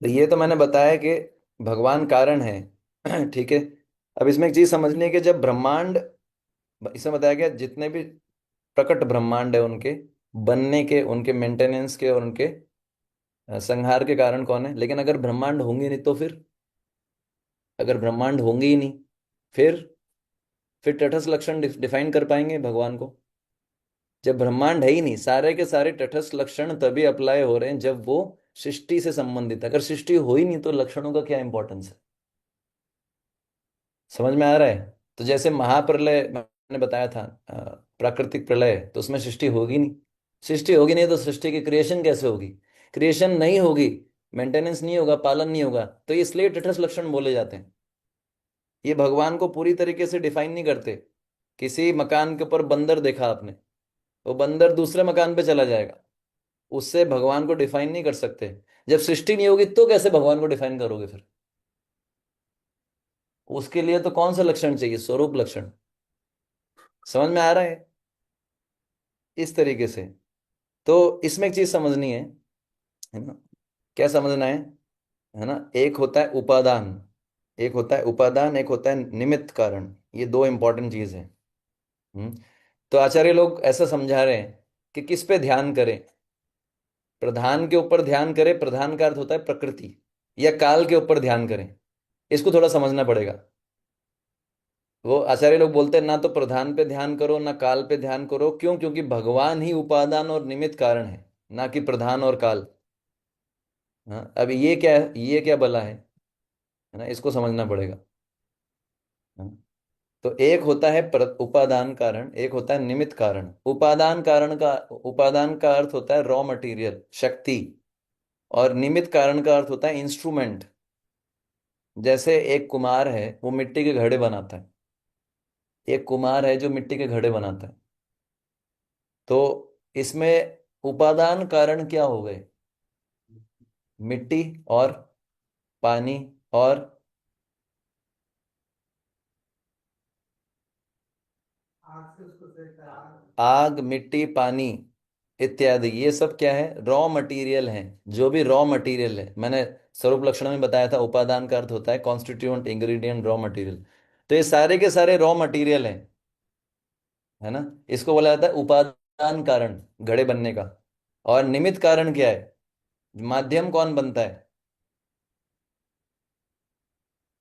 तो ये तो मैंने बताया कि भगवान कारण है। ठीक है। अब इसमें एक चीज समझनी है कि जब ब्रह्मांड, इसमें बताया गया जितने भी प्रकट ब्रह्मांड है उनके बनने के, उनके मेंटेनेंस के और उनके संहार के कारण कौन है। लेकिन अगर ब्रह्मांड होंगे नहीं तो फिर, अगर ब्रह्मांड होंगे ही नहीं, फिर फिर तटस्थ लक्षण डिफाइन कर पाएंगे भगवान को? जब ब्रह्मांड है ही नहीं, सारे के सारे तटस्थ लक्षण तभी अप्लाई हो रहे हैं जब वो सृष्टि से संबंधित है। अगर सृष्टि हो ही नहीं तो लक्षणों का क्या इंपॉर्टेंस है? समझ में आ रहा है? तो जैसे महाप्रलय मैंने बताया था, प्राकृतिक प्रलय, तो उसमें सृष्टि होगी नहीं। सृष्टि होगी नहीं तो सृष्टि की क्रिएशन कैसे होगी? क्रिएशन नहीं होगी, मेंटेनेंस नहीं होगा, पालन नहीं होगा, तो इसलिए तटस्थ लक्षण बोले जाते हैं। ये भगवान को पूरी तरीके से डिफाइन नहीं करते। किसी मकान के ऊपर बंदर देखा आपने, वो बंदर दूसरे मकान पे चला जाएगा, उससे भगवान को डिफाइन नहीं कर सकते। जब सृष्टि नहीं होगी तो कैसे भगवान को डिफाइन करोगे फिर? उसके लिए तो कौन सा लक्षण चाहिए? स्वरूप लक्षण। समझ में आ रहा है? इस तरीके से। तो इसमें एक चीज समझनी है ना? क्या समझना है ना? एक होता है उपादान, एक होता है उपादान, एक होता है निमित्त कारण। ये दो इंपॉर्टेंट चीज है। हम्म। तो आचार्य लोग ऐसा समझा रहे हैं कि किस पे ध्यान करें? प्रधान के ऊपर ध्यान करें, प्रधान का अर्थ होता है प्रकृति, या काल के ऊपर ध्यान करें? इसको थोड़ा समझना पड़ेगा। वो आचार्य लोग बोलते हैं ना तो प्रधान पे ध्यान करो ना काल पे ध्यान करो। क्यों? क्योंकि भगवान ही उपादान और निमित्त कारण है, ना कि प्रधान और काल। हाँ, अब ये क्या है, ये क्या बला है ना, इसको समझना पड़ेगा। हाँ, तो एक होता है उपादान कारण, एक होता है निमित्त कारण। उपादान कारण का, उपादान का अर्थ होता है रॉ मटेरियल, शक्ति। और निमित्त कारण का अर्थ होता है इंस्ट्रूमेंट। जैसे एक कुम्हार है, वो मिट्टी के घड़े बनाता है। एक कुम्हार है जो मिट्टी के घड़े बनाता है। तो इसमें उपादान कारण क्या हो गए? मिट्टी और पानी और आग, मिट्टी, पानी इत्यादि, ये सब क्या है? रॉ मटेरियल है। जो भी रॉ मटेरियल है, मैंने स्वरूप लक्षण में बताया था, उपादान का अर्थ होता है कॉन्स्टिट्यूएंट, इंग्रेडिएंट, रॉ मटेरियल। तो ये सारे के सारे रॉ मटेरियल हैं, है ना। इसको बोला जाता है उपादान कारण, घड़े बनने का। और निमित्त कारण क्या है? माध्यम कौन बनता है?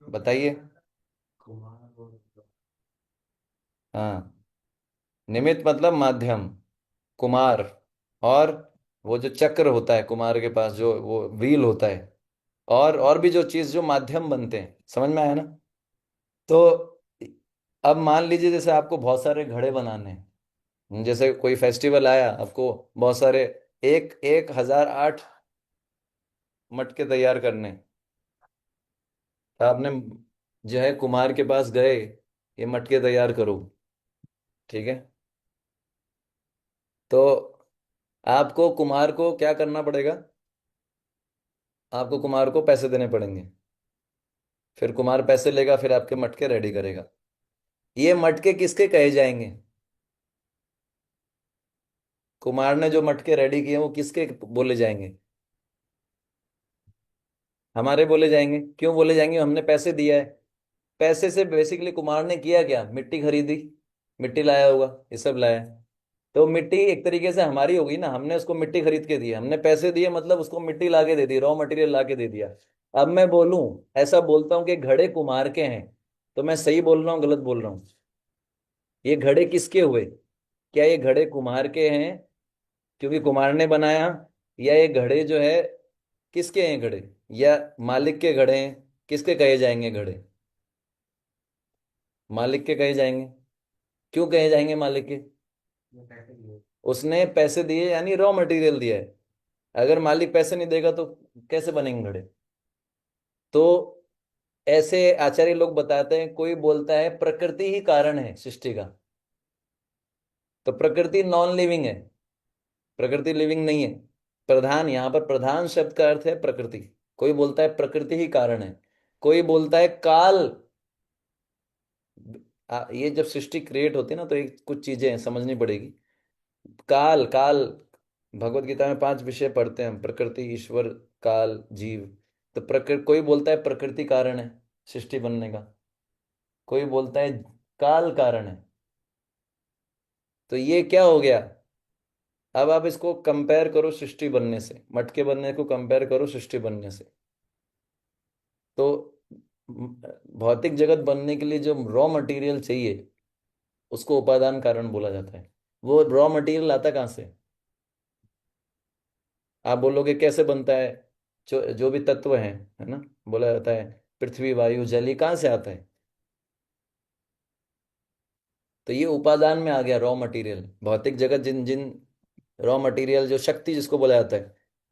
बताइए। हाँ, निमित्त मतलब माध्यम, कुमार। और वो जो चक्र होता है कुमार के पास, जो वो व्हील होता है, और भी जो चीज, जो माध्यम बनते हैं। समझ में आया ना? तो अब मान लीजिए जैसे आपको बहुत सारे घड़े बनाने हैं, जैसे कोई फेस्टिवल आया, आपको बहुत सारे, एक 1008 मटके तैयार करने हैं। तो आपने जो है कुमार के पास गए, ये मटके तैयार करो। ठीक है। तो आपको कुम्हार को क्या करना पड़ेगा? आपको कुम्हार को पैसे देने पड़ेंगे, फिर कुम्हार पैसे लेगा, फिर आपके मटके रेडी करेगा। ये मटके किसके कहे जाएंगे? कुम्हार ने जो मटके रेडी किए वो किसके बोले जाएंगे? हमारे बोले जाएंगे। क्यों बोले जाएंगे? हमने पैसे दिया है। पैसे से बेसिकली कुमार ने किया क्या? मिट्टी खरीदी, मिट्टी लाया होगा, ये सब लाया है। तो मिट्टी एक तरीके से हमारी होगी ना, हमने उसको मिट्टी खरीद के दी, हमने पैसे दिए, मतलब उसको मिट्टी ला के दे दी, रॉ मटेरियल ला के दे दिया। अब मैं बोलूं, ऐसा बोलता हूं कि घड़े कुम्हार के हैं, तो मैं सही बोल रहा हूँ गलत बोल रहा हूँ? ये घड़े किसके हुए? क्या ये घड़े कुम्हार के हैं क्योंकि कुम्हार ने बनाया, या ये घड़े जो है किसके हैं घड़े, या मालिक के घड़े हैं? किसके कहे जाएंगे घड़े? मालिक के कहे जाएंगे। क्यों कहे जाएंगे मालिक के? उसने पैसे दिए, यानी रॉ मटेरियल दिया है। अगर मालिक पैसे नहीं देगा तो कैसे बनेंगे घड़े? तो ऐसे आचार्य लोग बताते हैं, कोई बोलता है प्रकृति ही कारण है सृष्टि का, तो प्रकृति नॉन लिविंग है, प्रकृति लिविंग नहीं है। प्रधान, यहां पर प्रधान शब्द का अर्थ है प्रकृति। कोई बोलता है प्रकृति ही कारण है, कोई बोलता है काल। ये जब सृष्टि क्रिएट होती है ना, तो एक कुछ चीजें हैं, समझनी पड़ेगी। काल, काल, भगवत गीता में 5 विषय पढ़ते हैं हम, प्रकृति, ईश्वर, काल, जीव। तो प्रकृति, कोई बोलता है प्रकृति कारण है सृष्टि बनने का, कोई बोलता है काल कारण है। तो ये क्या हो गया? अब आप इसको कंपेयर करो सृष्टि बनने से, मटके बनने को कंपेयर करो सृष्टि बनने से। तो भौतिक जगत बनने के लिए जो रॉ मटेरियल चाहिए उसको उपादान कारण बोला जाता है। वो रॉ मटेरियल आता कहाँ से? आप बोलोगे कैसे बनता है? जो जो भी तत्व है ना, बोला जाता है पृथ्वी, वायु, जल, ये कहाँ से आता है? तो ये उपादान में आ गया रॉ मटेरियल। भौतिक जगत, जिन जिन रॉ मटेरियल, जो शक्ति जिसको बोला जाता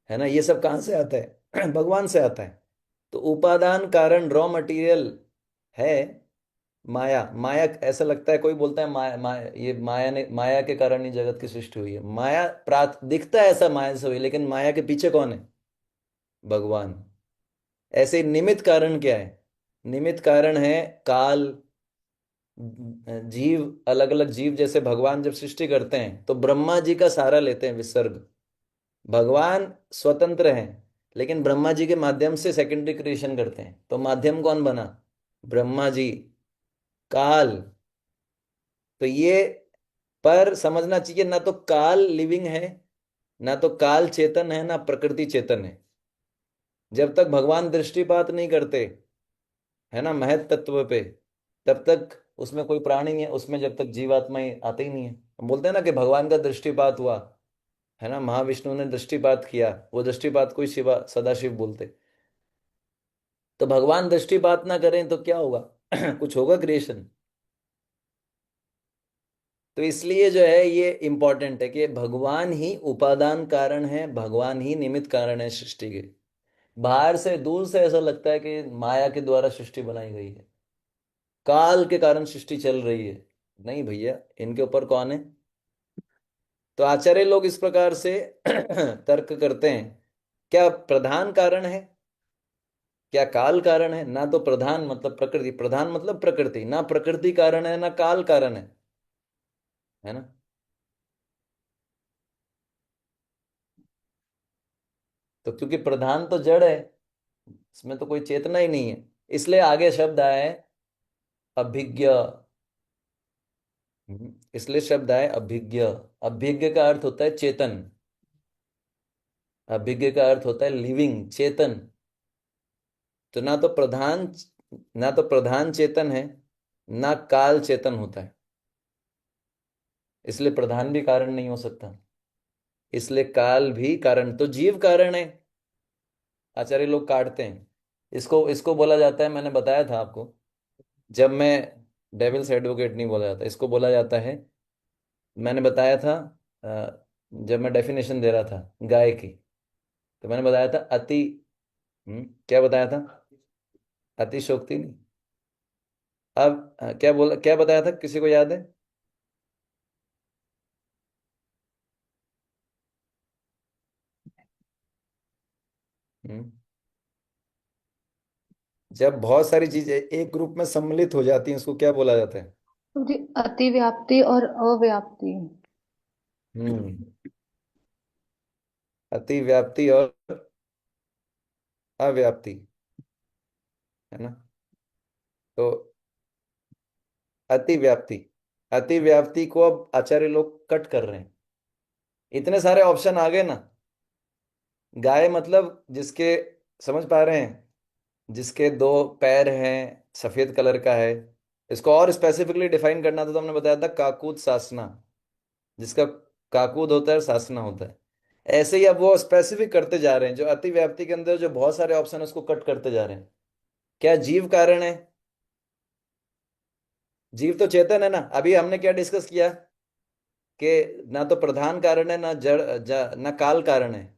है ना, ये सब कहाँ से आता है? भगवान से आता है। तो उपादान कारण रॉ मटेरियल है माया। माया, ऐसा लगता है कोई बोलता है माया, माया, ये माया ने, माया के कारण ही जगत की सृष्टि हुई है। माया प्रात दिखता है ऐसा माया से हुई, लेकिन माया के पीछे कौन है? भगवान। ऐसे ही निमित्त कारण क्या है? निमित्त कारण है काल, जीव, अलग अलग जीव। जैसे भगवान जब सृष्टि करते हैं तो ब्रह्मा जी का सहारा लेते हैं, विसर्ग। भगवान स्वतंत्र हैं, लेकिन ब्रह्मा जी के माध्यम से सेकेंडरी क्रिएशन करते हैं। तो माध्यम कौन बना? ब्रह्मा जी, काल। तो ये, पर समझना चाहिए, ना तो काल लिविंग है, ना तो काल चेतन है, ना प्रकृति चेतन है। जब तक भगवान दृष्टिपात नहीं करते है ना महत तत्व पे, तब तक उसमें कोई प्राणी नहीं है, उसमें जब तक जीवात्माएं आते ही नहीं है। हम बोलते हैं ना कि भगवान का दृष्टिपात हुआ, है ना, महाविष्णु ने दृष्टिपात किया, वो दृष्टिपात को ही शिवा, सदाशिव बोलते। तो भगवान दृष्टिपात ना करें तो क्या होगा? कुछ होगा क्रिएशन? तो इसलिए जो है ये इंपॉर्टेंट है कि भगवान ही उपादान कारण है, भगवान ही निमित्त कारण है सृष्टि के। बाहर से, दूर से ऐसा लगता है कि माया के द्वारा सृष्टि बनाई गई है, काल के कारण सृष्टि चल रही है। नहीं भैया, इनके ऊपर कौन है? तो आचार्य लोग इस प्रकार से तर्क करते हैं। क्या प्रधान कारण है? क्या काल कारण है? ना तो प्रधान मतलब प्रकृति, प्रधान मतलब प्रकृति, ना प्रकृति कारण है ना काल कारण है ना। तो क्योंकि प्रधान तो जड़ है, इसमें तो कोई चेतना ही नहीं है, इसलिए आगे शब्द आया है अभिज्ञ। इसलिए शब्द आए अभिज्ञ। अभिज्ञ का अर्थ होता है चेतन, अभिज्ञ का अर्थ होता है लिविंग, चेतन। तो ना तो प्रधान चेतन है, ना काल चेतन होता है, इसलिए प्रधान भी कारण नहीं हो सकता, इसलिए काल भी कारण। तो जीव कारण है, आचार्य लोग काटते हैं इसको। इसको बोला जाता है, मैंने बताया था आपको, जब मैं डेविल्स एडवोकेट नहीं बोला जाता, इसको बोला जाता है, मैंने बताया था जब मैं डेफिनेशन दे रहा था गाय की, तो मैंने बताया था अति, क्या बताया था? अतिशोक्ति नहीं। अब क्या बोला, क्या बताया था, किसी को याद है? हम्म। जब बहुत सारी चीजें एक ग्रुप में सम्मिलित हो जाती हैं उसको क्या बोला जाता है? प्रभु जी, अतिव्याप्ति और अव्याप्ति। हम्म। अतिव्याप्ति और अव्याप्ति, है ना? तो अतिव्याप्ति, अतिव्याप्ति को अब आचार्य लोग कट कर रहे हैं। इतने सारे ऑप्शन आ गए ना। गाय मतलब जिसके, समझ पा रहे हैं, जिसके दो पैर हैं, सफेद कलर का है। इसको और स्पेसिफिकली डिफाइन करना था तो हमने बताया था काकूत सासना, जिसका काकूद होता है, सासना होता है। ऐसे ही अब वो स्पेसिफिक करते जा रहे हैं, जो अतिव्याप्ति के अंदर जो बहुत सारे ऑप्शन है उसको कट करते जा रहे हैं। क्या जीव कारण है? जीव तो चेतन है ना। अभी हमने क्या डिस्कस किया कि ना तो प्रधान कारण है, ना ना काल कारण है।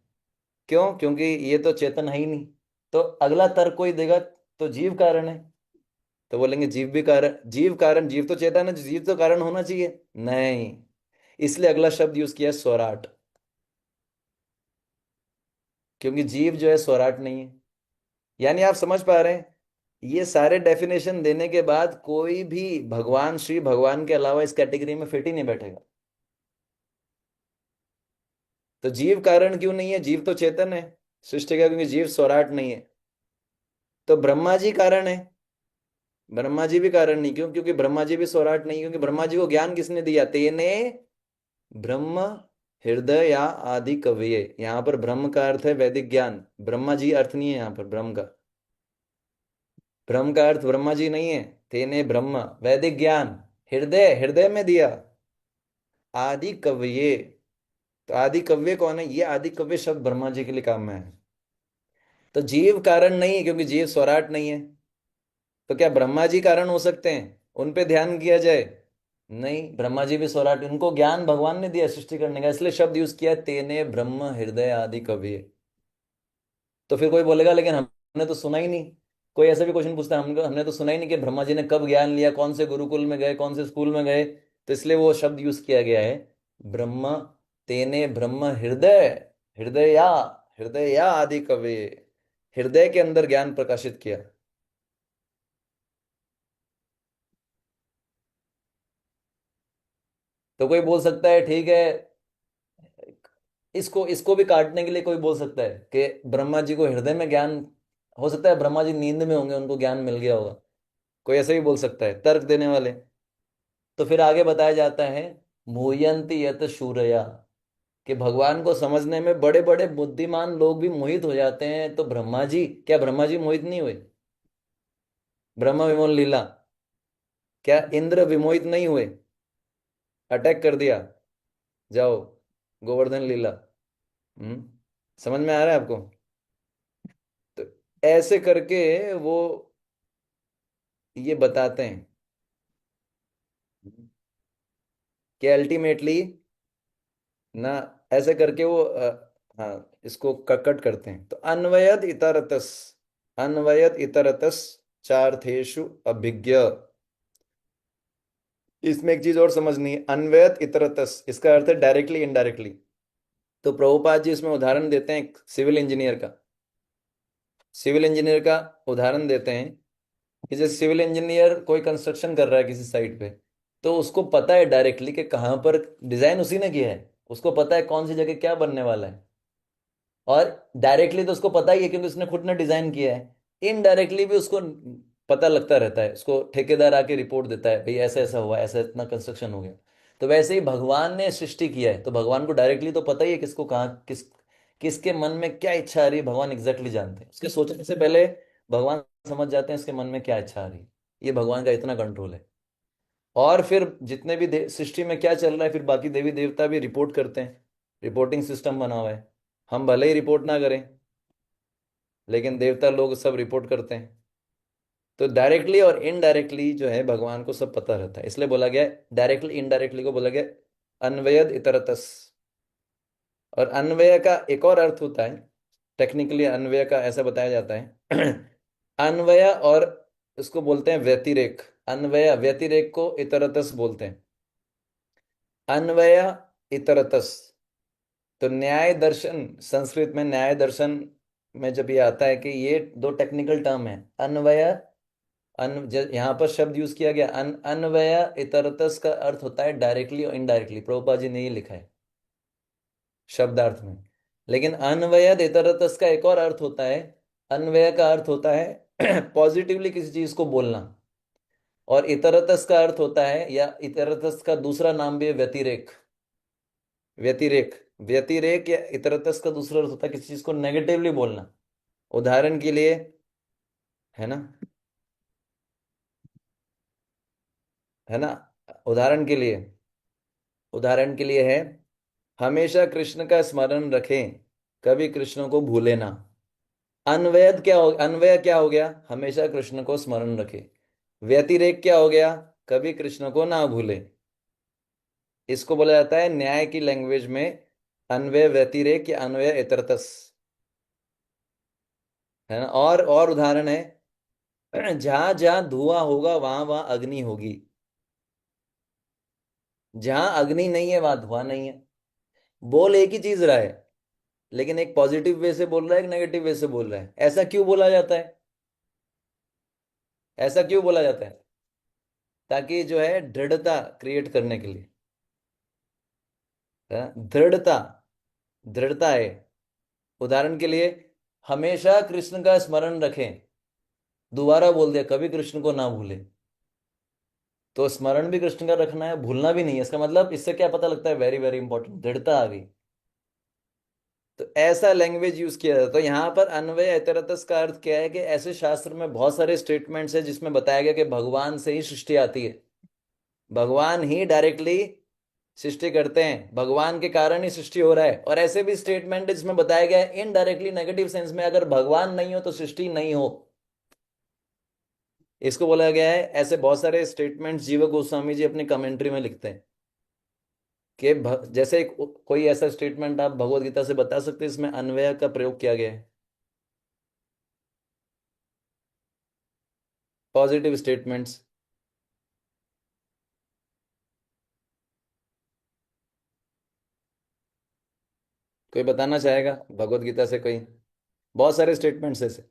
क्यों? क्योंकि ये तो चेतन है ही नहीं। तो अगला तर्क कोई देगा तो जीव कारण है, तो बोलेंगे जीव भी कारण, जीव कारण, जीव तो चेतन है, जीव तो कारण होना चाहिए। नहीं, इसलिए अगला शब्द यूज किया स्वराट, क्योंकि जीव जो है स्वराट नहीं है। यानी आप समझ पा रहे हैं, ये सारे डेफिनेशन देने के बाद कोई भी भगवान, श्री भगवान के अलावा इस कैटेगरी में फिट ही नहीं बैठेगा। तो जीव कारण क्यों नहीं है? जीव तो चेतन है सृष्टि का, क्योंकि जीव स्वराट नहीं है। तो ब्रह्मा जी कारण है? ब्रह्मा जी भी कारण नहीं। क्यों? क्योंकि ब्रह्मा जी भी स्वराट नहीं, क्योंकि ब्रह्मा जी को ज्ञान किसने दिया? तेने ब्रह्म हृदय या आदि कवये। यहाँ पर ब्रह्म का अर्थ है वैदिक ज्ञान, ब्रह्मा जी अर्थ नहीं है यहाँ पर ब्रह्म का। ब्रह्म का अर्थ ब्रह्मा जी नहीं है। तेने ब्रह्म वैदिक ज्ञान हृदय, हृदय में दिया। आदि कवये, तो आदि कव्य कौन है? ये आदि कव्य शब्द ब्रह्मा जी के लिए काम में है। तो जीव कारण नहीं है क्योंकि जीव स्वराट नहीं है। तो क्या ब्रह्मा जी कारण हो सकते हैं? उन पे ध्यान किया जाए? नहीं, ब्रह्मा जी भी स्वराट, उनको ज्ञान भगवान ने दिया सृष्टि करने का, इसलिए शब्द यूज किया तेने ब्रह्म हृदय आदि कवि। तो फिर कोई बोलेगा लेकिन हमने तो सुना ही नहीं। कोई ऐसा भी क्वेश्चन पूछता है, हमने तो सुना ही नहीं कि ब्रह्मा जी ने कब ज्ञान लिया, कौन से गुरुकुल में गए, कौन से स्कूल में गए। तो इसलिए वो शब्द यूज किया गया है, ब्रह्म, तेने ब्रह्म हृदय, हृदया, हृदया आदि कवि, हृदय के अंदर ज्ञान प्रकाशित किया। तो कोई बोल सकता है ठीक है, इसको इसको भी काटने के लिए कोई बोल सकता है कि ब्रह्मा जी को हृदय में ज्ञान, हो सकता है ब्रह्मा जी नींद में होंगे, उनको ज्ञान मिल गया होगा। कोई ऐसे भी बोल सकता है तर्क देने वाले। तो फिर आगे बताया जाता है मोयंती यत शूरया, कि भगवान को समझने में बड़े बड़े बुद्धिमान लोग भी मोहित हो जाते हैं, तो ब्रह्मा जी, क्या ब्रह्मा जी मोहित नहीं हुए? ब्रह्म विमोल लीला, क्या इंद्र विमोहित नहीं हुए? अटैक कर दिया, जाओ गोवर्धन लीला। हम्म, समझ में आ रहा है आपको? तो ऐसे करके वो ये बताते हैं कि अल्टीमेटली ना, ऐसे करके वो हाँ, इसको कट करते हैं। तो अन्वयद इतरतस, अन्वयद इतरतस चार्थेषु अभिज्ञ। इसमें एक चीज और समझनी है, अन्वयत इतरतस इसका अर्थ है डायरेक्टली इनडायरेक्टली। तो प्रभुपाद जी इसमें उदाहरण देते हैं सिविल इंजीनियर का। सिविल इंजीनियर का उदाहरण देते हैं कि जैसे सिविल इंजीनियर कोई कंस्ट्रक्शन कर रहा है किसी साइट पे, तो उसको पता है डायरेक्टली कि कहाँ पर, डिजाइन उसी ने किया है, उसको पता है कौन सी जगह क्या बनने वाला है। और डायरेक्टली तो उसको पता ही है क्योंकि उसने खुद ने डिजाइन किया है। इनडायरेक्टली भी उसको पता लगता रहता है, उसको ठेकेदार आके रिपोर्ट देता है भाई ऐसा ऐसा हुआ, ऐसा इतना कंस्ट्रक्शन हो गया। तो वैसे ही भगवान ने सृष्टि किया है, तो भगवान को डायरेक्टली तो पता ही है किसको कहाँ किसके मन में क्या इच्छा आ रही है, भगवान एग्जैक्टली जानते हैं। उसके सोचने से पहले भगवान समझ जाते हैं उसके मन में क्या इच्छा आ रही है। ये भगवान का इतना कंट्रोल है। और फिर जितने भी सृष्टि में क्या चल रहा है, फिर बाकी देवी देवता भी रिपोर्ट करते हैं। रिपोर्टिंग सिस्टम बना हुआ है। हम भले ही रिपोर्ट ना करें, लेकिन देवता लोग सब रिपोर्ट करते हैं। तो डायरेक्टली और इनडायरेक्टली जो है भगवान को सब पता रहता है, इसलिए बोला गया डायरेक्टली इनडायरेक्टली को बोला गया अन्वयद इतरतस। और अन्वय का एक और अर्थ होता है, टेक्निकली अन्वय का ऐसा बताया जाता है अन्वय, और इसको बोलते हैं व्यतिरेक। अन्वय व्यतिरेक को इतरतस बोलते हैं। अन्वय इतरतस, तो न्याय दर्शन, संस्कृत में न्याय दर्शन में जब ये आता है कि ये दो टेक्निकल टर्म है, अन्वय यहाँ पर शब्द यूज किया गया अन्वय इतरतस का अर्थ होता है डायरेक्टली और इनडायरेक्टली, प्रभुपाद जी ने ये लिखा है शब्दार्थ में। लेकिन अन्वय इतरतस का एक और अर्थ होता है, अन्वय का अर्थ होता है पॉजिटिवली किसी चीज को बोलना, और इतरतस का अर्थ होता है, या इतरतस का दूसरा नाम भी है व्यतिरेक। व्यतिरेक व्यतिरेक या इतरतस का दूसरा अर्थ होता है किसी चीज को नेगेटिवली बोलना। उदाहरण के लिए, है ना, है ना, उदाहरण के लिए, उदाहरण के लिए है, हमेशा कृष्ण का स्मरण रखें, कभी कृष्ण को भूले ना। अन्वय क्या हो गया, हमेशा कृष्ण को स्मरण रखे। व्यतिरेक क्या हो गया, कभी कृष्ण को ना भूले। इसको बोला जाता है न्याय की लैंग्वेज में अन्वय व्यतिरेक या अन्वय इतरतस, है ना। और उदाहरण है, जहां जहां धुआं होगा वहां वहां अग्नि होगी। जहां अग्नि नहीं है वहां धुआं नहीं है। बोल एक ही चीज रहा है, लेकिन एक पॉजिटिव वे से बोल रहा है, एक नेगेटिव वे से बोल रहा है। ऐसा क्यों बोला जाता है, ऐसा क्यों बोला जाता है? ताकि जो है दृढ़ता क्रिएट करने के लिए, है ना? दृढ़ता, दृढ़ता है। उदाहरण के लिए, हमेशा कृष्ण का स्मरण रखें, दोबारा बोल दिया कभी कृष्ण को ना भूले। तो स्मरण भी कृष्ण का रखना है, भूलना भी नहीं है। इसका मतलब इससे क्या पता लगता है, वेरी वेरी इंपॉर्टेंट, दृढ़ता आ गई। तो ऐसा लैंग्वेज यूज किया जाता है। तो यहाँ पर अन्वय इतरतस का अर्थ क्या है कि ऐसे शास्त्र में बहुत सारे स्टेटमेंट्स है जिसमें बताया गया कि भगवान से ही सृष्टि आती है, भगवान ही डायरेक्टली सृष्टि करते हैं, भगवान के कारण ही सृष्टि हो रहा है। और ऐसे भी स्टेटमेंट है जिसमें बताया गया है इनडायरेक्टली नेगेटिव सेंस में, अगर भगवान नहीं हो तो सृष्टि नहीं हो। इसको बोला गया है, ऐसे बहुत सारे स्टेटमेंट्स जीव गोस्वामी जी अपनी कमेंट्री में लिखते हैं कि जैसे कोई ऐसा स्टेटमेंट आप भगवत गीता से बता सकते हैं इसमें अन्वय का प्रयोग किया गया है, पॉजिटिव स्टेटमेंट्स। कोई बताना चाहेगा भगवत गीता से कोई? बहुत सारे स्टेटमेंट्स ऐसे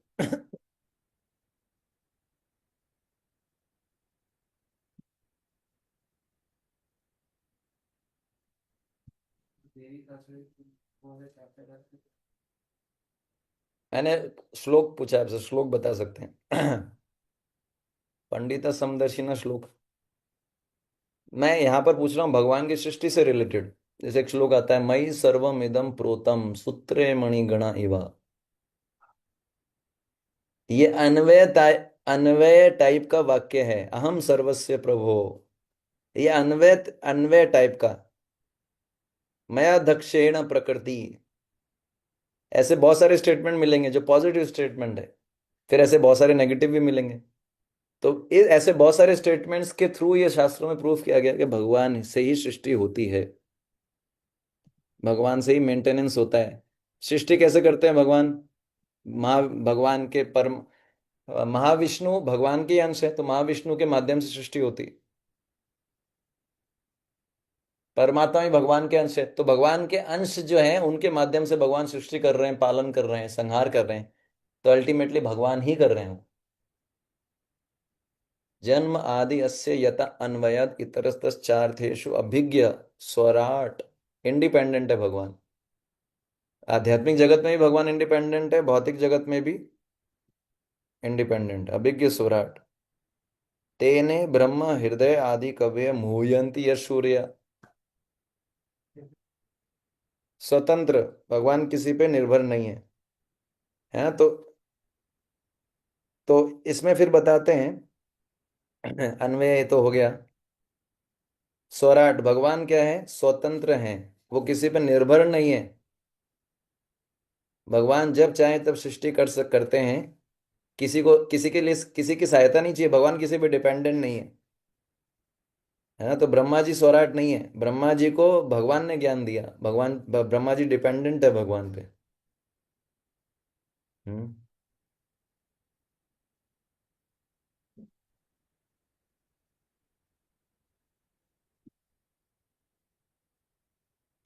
मैंने श्लोक पूछा आपसे, श्लोक बता सकते हैं? पंडित समदर्शिना श्लोक। मैं यहाँ पर पूछ रहा हूँ भगवान की सृष्टि से रिलेटेड। जैसे एक श्लोक आता है, मयि सर्वम इदम प्रोतम सूत्रे मणिगणा इवा। ये अन्वय टाइप का वाक्य है, अहम सर्वस्य प्रभो। ये अन्वय अन्वय टाइप का, मया दक्षेण प्रकृति। ऐसे बहुत सारे स्टेटमेंट मिलेंगे जो पॉजिटिव स्टेटमेंट है, फिर ऐसे बहुत सारे नेगेटिव भी मिलेंगे। तो ऐसे बहुत सारे स्टेटमेंट्स के थ्रू ये शास्त्रों में प्रूफ किया गया कि भगवान से ही सृष्टि होती है, भगवान से ही मेंटेनेंस होता है। सृष्टि कैसे करते हैं भगवान? भगवान के परम महाविष्णु भगवान के अंश है, तो महाविष्णु के माध्यम से सृष्टि होती है। परमात्मा ही भगवान के अंश है, तो भगवान के अंश जो हैं उनके माध्यम से भगवान सृष्टि कर रहे हैं, पालन कर रहे हैं, संहार कर रहे हैं। तो अल्टीमेटली भगवान ही कर रहे हैं। जन्म आदि अस्य यत अन्वयत इतरतश्चार्थेषु अभिज्ञ स्वराट। इंडिपेंडेंट है भगवान। आध्यात्मिक जगत में भी भगवान इंडिपेंडेंट है, भौतिक जगत में भी इंडिपेंडेंट, अभिज्ञ स्वराट। तेने ब्रह्म हृदय आदि कवय मुह्यंति यश सूर्य। स्वतंत्र, भगवान किसी पे निर्भर नहीं है ना। तो इसमें फिर बताते हैं अन्वय तो हो गया। स्वराट, भगवान क्या है, स्वतंत्र हैं, वो किसी पे निर्भर नहीं है। भगवान जब चाहे तब सृष्टि करते हैं। किसी को किसी के लिए किसी की सहायता नहीं चाहिए, भगवान किसी पे डिपेंडेंट नहीं है, है ना। तो ब्रह्मा जी स्वराट नहीं है, ब्रह्मा जी को भगवान ने ज्ञान दिया, भगवान ब्रह्मा जी डिपेंडेंट है भगवान पे। हम्म।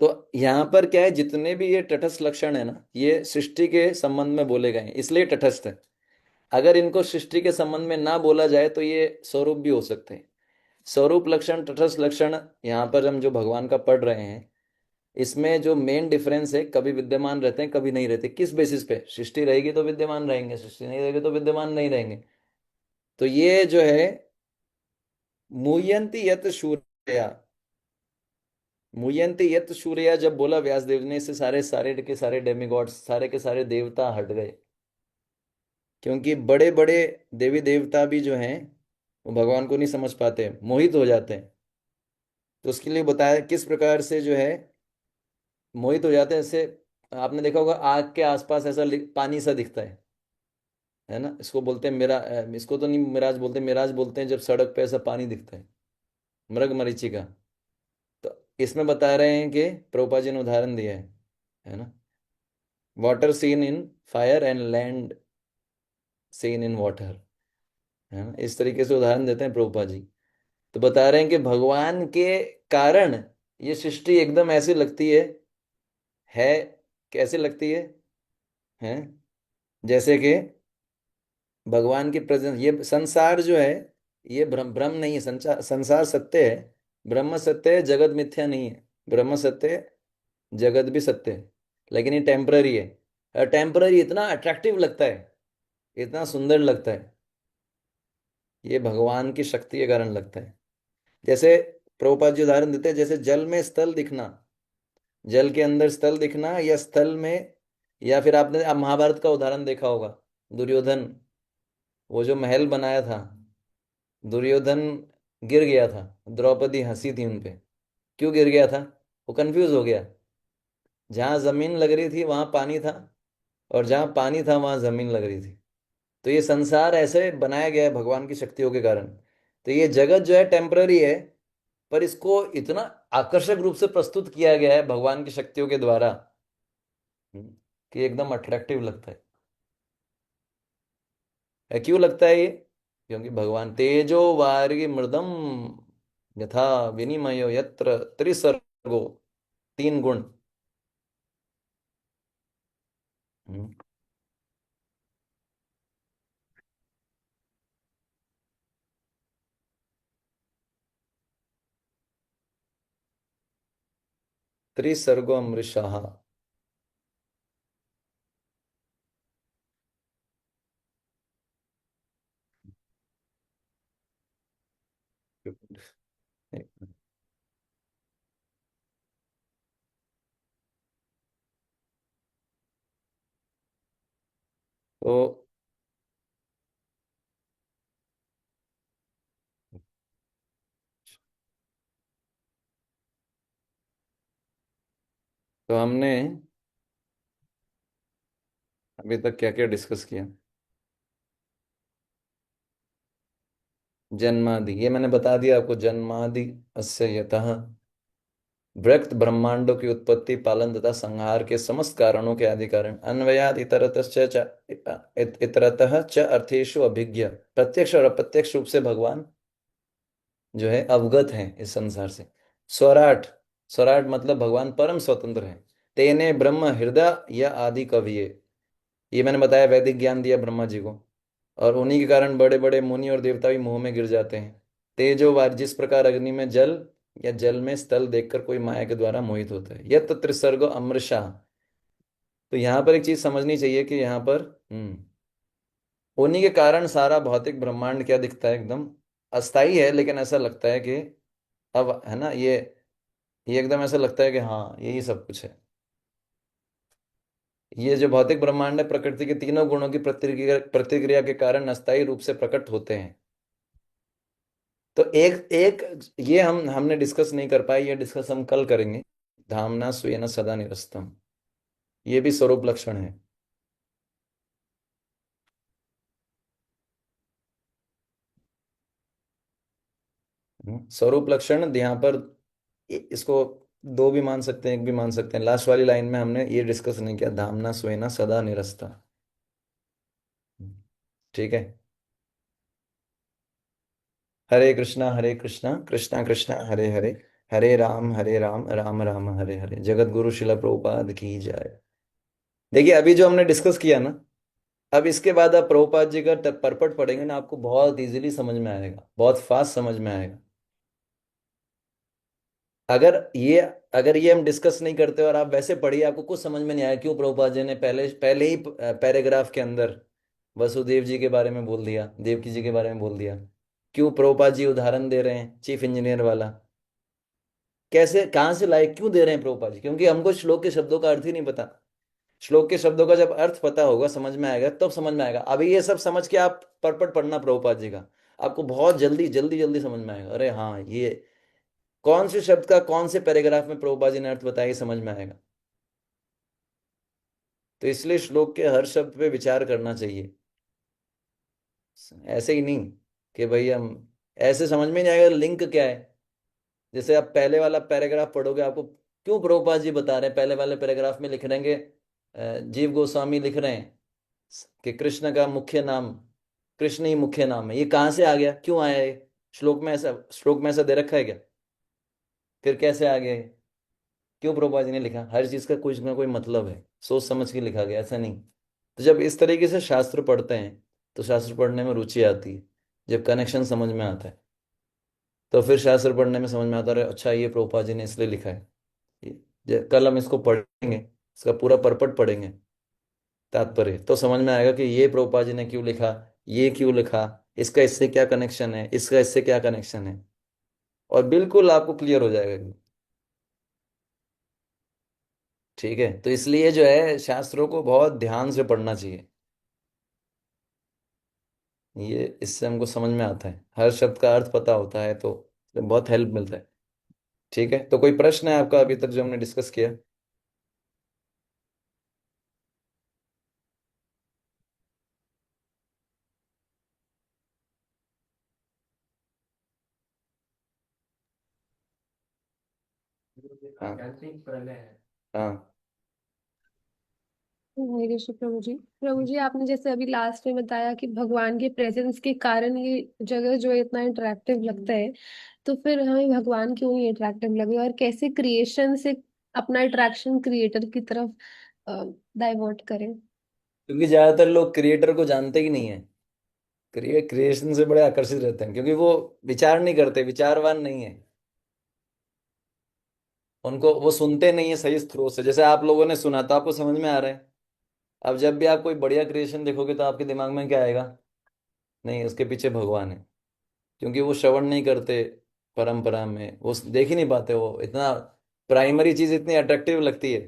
तो यहाँ पर क्या है, जितने भी ये तटस्थ लक्षण है ना, ये सृष्टि के संबंध में बोले गए हैं, इसलिए तटस्थ है। अगर इनको सृष्टि के संबंध में ना बोला जाए तो ये स्वरूप भी हो सकते हैं। स्वरूप लक्षण, तटस्थ लक्षण, यहाँ पर हम जो भगवान का पढ़ रहे हैं, इसमें जो मेन डिफरेंस है, कभी विद्यमान रहते हैं कभी नहीं रहते। किस बेसिस पे? सृष्टि रहेगी तो विद्यमान रहेंगे, सृष्टि नहीं रहेगी तो विद्यमान नहीं रहेंगे। तो ये जो है मुह्यंति यत सूर्या, मुह्यंति यत सूर्या जब बोला व्यासदेव ने, इससे सारे सारे के सारे डेमिगॉड्स, सारे के सारे देवता हट गए। क्योंकि बड़े बड़े देवी देवता भी जो हैं वो भगवान को नहीं समझ पाते, मोहित हो जाते हैं। तो उसके लिए बताया किस प्रकार से जो है मोहित हो जाते हैं। जैसे आपने देखा होगा, आग के आसपास ऐसा पानी सा दिखता है ना, इसको बोलते हैं मेरा, इसको तो नहीं मिराज बोलते, मिराज बोलते हैं जब सड़क पे ऐसा पानी दिखता है, मृग मरीचिका। तो इसमें बता रहे हैं कि प्रभुपाद जी ने उदाहरण दिया है ना, water seen in fire and land seen in water, है ना, इस तरीके से उदाहरण देते हैं प्रभुपाद जी। तो बता रहे हैं कि भगवान के कारण ये सृष्टि एकदम ऐसी लगती है कैसे लगती है जैसे कि भगवान की प्रेजेंस। ये संसार जो है ये भ्रम भ्रम नहीं है, संसार संसार सत्य है, ब्रह्म सत्य है, जगत मिथ्या नहीं है। ब्रह्म सत्य है, जगत भी सत्य है, लेकिन ये टेम्पररी है। और टेम्पररी इतना अट्रैक्टिव लगता है, इतना सुंदर लगता है, ये भगवान की शक्ति के कारण लगता है। जैसे प्रभुपाद जी उदाहरण देते हैं, जैसे जल में स्थल दिखना, जल के अंदर स्थल दिखना, या स्थल में, या फिर आपने अब महाभारत का उदाहरण देखा होगा, दुर्योधन वो जो महल बनाया था, दुर्योधन गिर गया था, द्रौपदी हंसी थी उनपे। क्यों गिर गया था? वो कंफ्यूज हो गया। जहां जमीन लग रही थी वहां पानी था, और जहां पानी था वहां जमीन लग रही थी। तो ये संसार ऐसे बनाया गया है भगवान की शक्तियों के कारण। तो ये जगत जो है टेम्पररी है, पर इसको इतना आकर्षक रूप से प्रस्तुत किया गया है भगवान की शक्तियों के द्वारा, कि एकदम अट्रैक्टिव लगता है। क्यों लगता है ये? क्योंकि भगवान तेजो वारी मृदम यथा विनिमयो यत्र त्रिसर्गो, तीन गुण। हम्म, त्रिसर्गो अमृषः। तो तो हमने अभी तक क्या क्या डिस्कस किया? जन्मादि, ये मैंने बता दिया आपको, जन्मादि अस्य यतः, व्यक्त ब्रह्मांडों की उत्पत्ति, पालन तथा संहार के समस्त कारणों के आदि कारण, अन्वयाद इतरतः च अर्थेषु अभिज्ञ, प्रत्यक्ष और अप्रत्यक्ष रूप से भगवान जो है अवगत हैं इस संसार से। स्वराट, स्वराट मतलब भगवान परम स्वतंत्र हैं। तेने ब्रह्म हृदय या आदि कविये, ये मैंने बताया, वैदिक ज्ञान दिया ब्रह्मा जी को, और उन्हीं के कारण बड़े बड़े मुनि और देवता भी मोह में गिर जाते हैं। तेजो वार, जिस प्रकार अग्नि में जल या जल में स्थल देखकर कोई माया के द्वारा मोहित होता है। यत त्रिसर्ग अमृषा। तो यहाँ पर एक चीज समझनी चाहिए कि यहाँ पर उन्हीं के कारण सारा भौतिक ब्रह्मांड क्या दिखता है, एकदम अस्थाई है, लेकिन ऐसा लगता है कि अब है ना, ये एकदम ऐसा लगता है कि हाँ यही सब कुछ है। ये जो भौतिक ब्रह्मांड है, प्रकृति के तीनों गुणों की प्रतिक्रिया प्रतिक्रिया के कारण अस्थायी रूप से प्रकट होते हैं। तो एक एक ये हमने डिस्कस नहीं कर पाए, ये डिस्कस हम कल करेंगे। धामना स्वेन सदा निरस्तम, ये भी स्वरूप लक्षण है। स्वरूप लक्षण यहाँ पर इसको दो भी मान सकते हैं, एक भी मान सकते हैं। लास्ट वाली लाइन में हमने ये डिस्कस नहीं किया, धामना स्वेन सदा निरस्ता। ठीक है। हरे कृष्णा कृष्णा कृष्णा हरे हरे, हरे राम राम राम हरे हरे। जगत गुरु शिला प्रभुपाद की जय। देखिए अभी जो हमने डिस्कस किया ना, अब इसके बाद आप प्रभुपाद जी का परपट पढ़ेंगे ना, आपको बहुत इजीली समझ में आएगा, बहुत फास्ट समझ में आएगा। अगर ये अगर ये हम डिस्कस नहीं करते और आप वैसे पढ़िए, आपको कुछ समझ में नहीं आया क्यों प्रभुपाद जी ने पहले पहले ही पैराग्राफ के अंदर वसुदेव जी के बारे में बोल दिया, देवकी जी के बारे में बोल दिया। क्यों प्रभुपाद जी उदाहरण दे रहे हैं चीफ इंजीनियर वाला? कैसे, कहाँ से लाए, क्यों दे रहे हैं प्रभुपाद जी? क्योंकि हमको श्लोक के शब्दों का अर्थ ही नहीं पता। श्लोक के शब्दों का जब अर्थ पता होगा, समझ में आएगा, तब समझ में आएगा। अभी ये सब समझ के आप परपट पढ़ना प्रभुपाद जी का, आपको बहुत जल्दी जल्दी जल्दी समझ में आएगा। अरे हाँ, ये कौन से शब्द का कौन से पैराग्राफ में प्रभुपाद जी ने अर्थ बताया, ये समझ में आएगा। तो इसलिए श्लोक के हर शब्द पे विचार करना चाहिए। ऐसे ही नहीं कि भाई हम ऐसे समझ में नहीं आएगा लिंक क्या है। जैसे आप पहले वाला पैराग्राफ पढ़ोगे, आपको क्यों प्रभुपाद जी बता रहे हैं, पहले वाले पैराग्राफ में लिख रहेंगे, जीव गोस्वामी लिख रहे हैं कि कृष्ण का मुख्य नाम, कृष्ण ही मुख्य नाम है। ये कहाँ से आ गया, क्यों आया ये? श्लोक में ऐसा दे रखा है क्या? फिर कैसे आ गया ये? क्यों प्रभुपाद जी ने लिखा? हर चीज का कुछ ना कोई मतलब है, सोच समझ के लिखा गया, ऐसा नहीं। तो जब इस तरीके से शास्त्र पढ़ते हैं तो शास्त्र पढ़ने में रुचि आती है। जब कनेक्शन समझ में आता है तो फिर शास्त्र पढ़ने में समझ में आता है, अच्छा ये प्रभुपाद जी ने इसलिए लिखा है। कल हम इसको पढ़ेंगे, इसका पूरा परपट पढ़ेंगे, तात्पर्य, तो समझ में आएगा कि ये प्रभुपाद जी ने क्यों लिखा, ये क्यों लिखा, इसका इससे क्या कनेक्शन है, इसका इससे क्या कनेक्शन है, और बिल्कुल आपको क्लियर हो जाएगा एकदम। ठीक है, तो इसलिए जो है शास्त्रों को बहुत ध्यान से पढ़ना चाहिए। ये इससे हमको समझ में आता है, हर शब्द का अर्थ पता होता है तो बहुत हेल्प मिलता है। ठीक है, तो कोई प्रश्न है आपका अभी तक जो हमने डिस्कस किया? हाँ हाँ। हरे कृष्ण प्रभु जी। प्रभु जी, आपने जैसे अभी लास्ट में बताया कि भगवान के प्रेजेंस के कारण ये जगह जो है इतना इंटरेक्टिव लगता है, तो फिर हमें भगवान क्यों नहीं अट्रैक्टिव लगे, और कैसे क्रिएशन से अपना अट्रैक्शन क्रिएटर की तरफ डाइवर्ट करें? क्योंकि ज्यादातर लोग क्रिएटर को जानते ही नहीं है, क्रिएशन से बड़े आकर्षित रहते हैं, क्योंकि वो विचार नहीं करते, विचारवान नहीं है। उनको वो सुनते नहीं है सही स्रोत से। जैसे आप लोगों ने सुना तो आपको समझ में आ रहा है। अब जब भी आप कोई बढ़िया क्रिएशन देखोगे तो आपके दिमाग में क्या आएगा? नहीं, उसके पीछे भगवान है। क्योंकि वो श्रवण नहीं करते, परंपरा में वो देख ही नहीं पाते, वो इतना प्राइमरी चीज इतनी अट्रैक्टिव लगती है।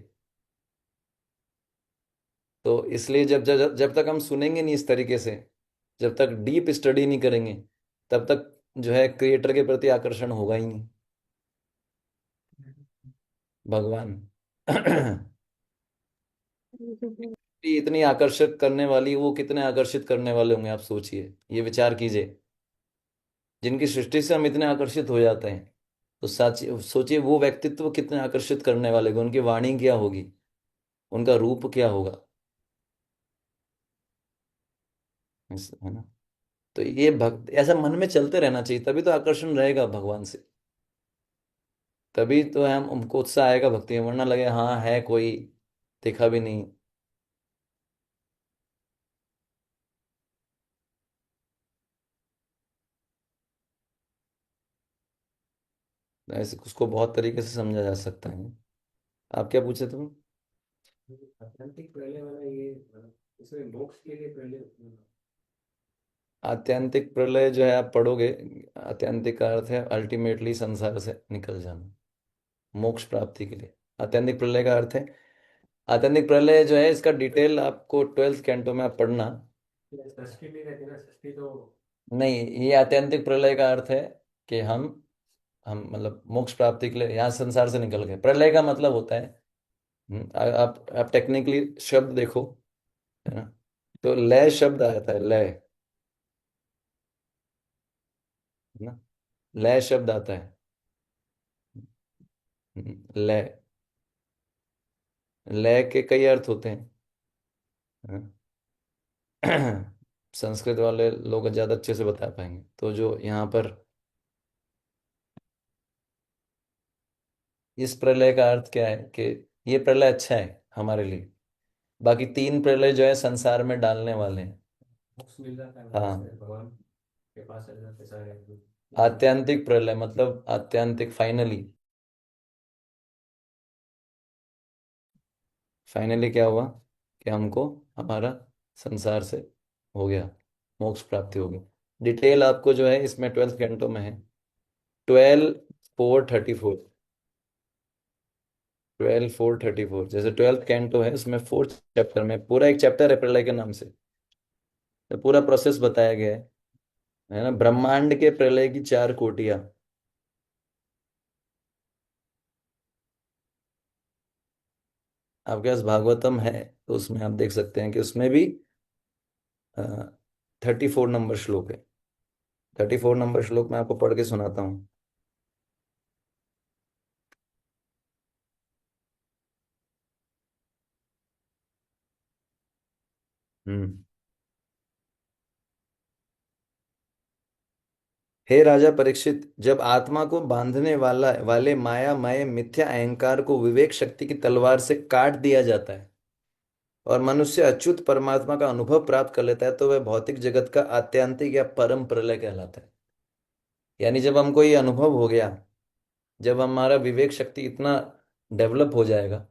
तो इसलिए जब तक हम सुनेंगे नहीं इस तरीके से, जब तक डीप स्टडी नहीं करेंगे, तब तक जो है क्रिएटर के प्रति आकर्षण होगा ही नहीं, भगवान। इतनी आकर्षक करने वाली, वो कितने आकर्षित करने वाले होंगे आप सोचिए, ये विचार कीजिए। जिनकी सृष्टि से हम इतने आकर्षित हो जाते हैं, तो सच सोचिए वो व्यक्तित्व कितने आकर्षित करने वाले होंगे, उनकी वाणी क्या होगी, उनका रूप क्या होगा, है ना? तो ये भक्त ऐसा मन में चलते रहना चाहिए, तभी तो आकर्षण रहेगा भगवान से। तभी तो हम हमको उत्साह आएगा भक्ति में, वरना लगे हाँ है कोई, देखा भी नहीं। ऐसे उसको बहुत तरीके से समझा जा सकता है। आप क्या पूछे तुम? आत्यंतिक प्रलय वाला ये, इसमें मोक्ष के लिए प्रलय। आत्यंतिक प्रलय जो है आप पढ़ोगे, आत्यंतिक का अर्थ है अल्टीमेटली संसार से निकल जाना, मोक्ष प्राप्ति के लिए। आत्यंतिक प्रलय का अर्थ है, आत्यंतिक प्रलय जो है इसका डिटेल आपको 12th कैंटो में आप पढ़ना। सृष्टि भी रहती है ना, सृष्टि तो। नहीं, ये आत्यंतिक प्रलय का अर्थ है कि हम मतलब मोक्ष प्राप्ति के लिए यहाँ संसार से निकल गए। प्रलय का मतलब होता है, आप टेक्निकली शब्द देखो, है ना? तो लय शब्द आता है, लय, है ना? लय शब्द आता है। लय, लय के कई अर्थ होते हैं, है ना? संस्कृत वाले लोग ज्यादा अच्छे से बता पाएंगे। तो जो यहाँ पर इस प्रलय का अर्थ क्या है कि ये प्रलय अच्छा है हमारे लिए, बाकी तीन प्रलय जो है संसार में डालने वाले हैं। हाँ, आत्यांतिक प्रलय मतलब आत्यांतिक, फाइनली। फाइनली क्या हुआ कि हमको हमारा संसार से हो गया, मोक्ष प्राप्ति हो गई। डिटेल आपको जो है इसमें 12th कैंटो में है, 12:4:34। 12:4:34 जैसे 12th कैंटो है, उसमें 4th चैप्टर में पूरा एक चैप्टर है प्रलय के नाम से, तो पूरा प्रोसेस बताया गया है ना, ब्रह्मांड के प्रलय की 4 कोटियां। आपके पास भागवतम है तो उसमें आप देख सकते हैं कि उसमें भी 34 नंबर श्लोक है। 34 नंबर श्लोक मैं आपको पढ़ के सुनाता हूँ। हम्म। हे राजा परीक्षित, जब आत्मा को बांधने वाले मायामय मिथ्या अहंकार को विवेक शक्ति की तलवार से काट दिया जाता है और मनुष्य अच्युत परमात्मा का अनुभव प्राप्त कर लेता है, तो वह भौतिक जगत का आत्यांतिक या परम प्रलय कहलाता है। यानी जब हमको ये अनुभव हो गया, जब हमारा विवेक शक्ति इतना डेवलप हो जाएगा,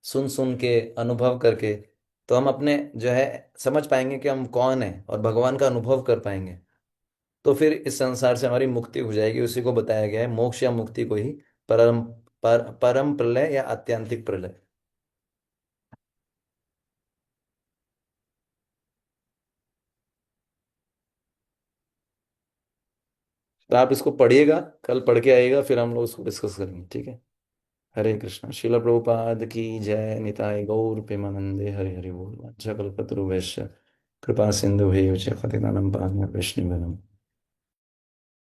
सुन सुन के अनुभव करके, तो हम अपने जो है समझ पाएंगे कि हम कौन हैं और भगवान का अनुभव कर पाएंगे। तो फिर इस संसार से हमारी मुक्ति हो जाएगी। उसी को बताया गया है, मोक्ष या मुक्ति को ही परम प्रलय या आत्यांतिक प्रलय। तो आप इसको पढ़िएगा, कल पढ़ के आइएगा, फिर हम लोग उसको डिस्कस करेंगे, ठीक है। हरे कृष्णा। श्रील प्रभुपाद की जय। निताय गौर प्रेमानंदे। हरे हरे बोल। कल्पतरुभ्यश्च कृपा सिंधु पतितानं पावनेभ्यो वैष्णवेभ्यो नमः।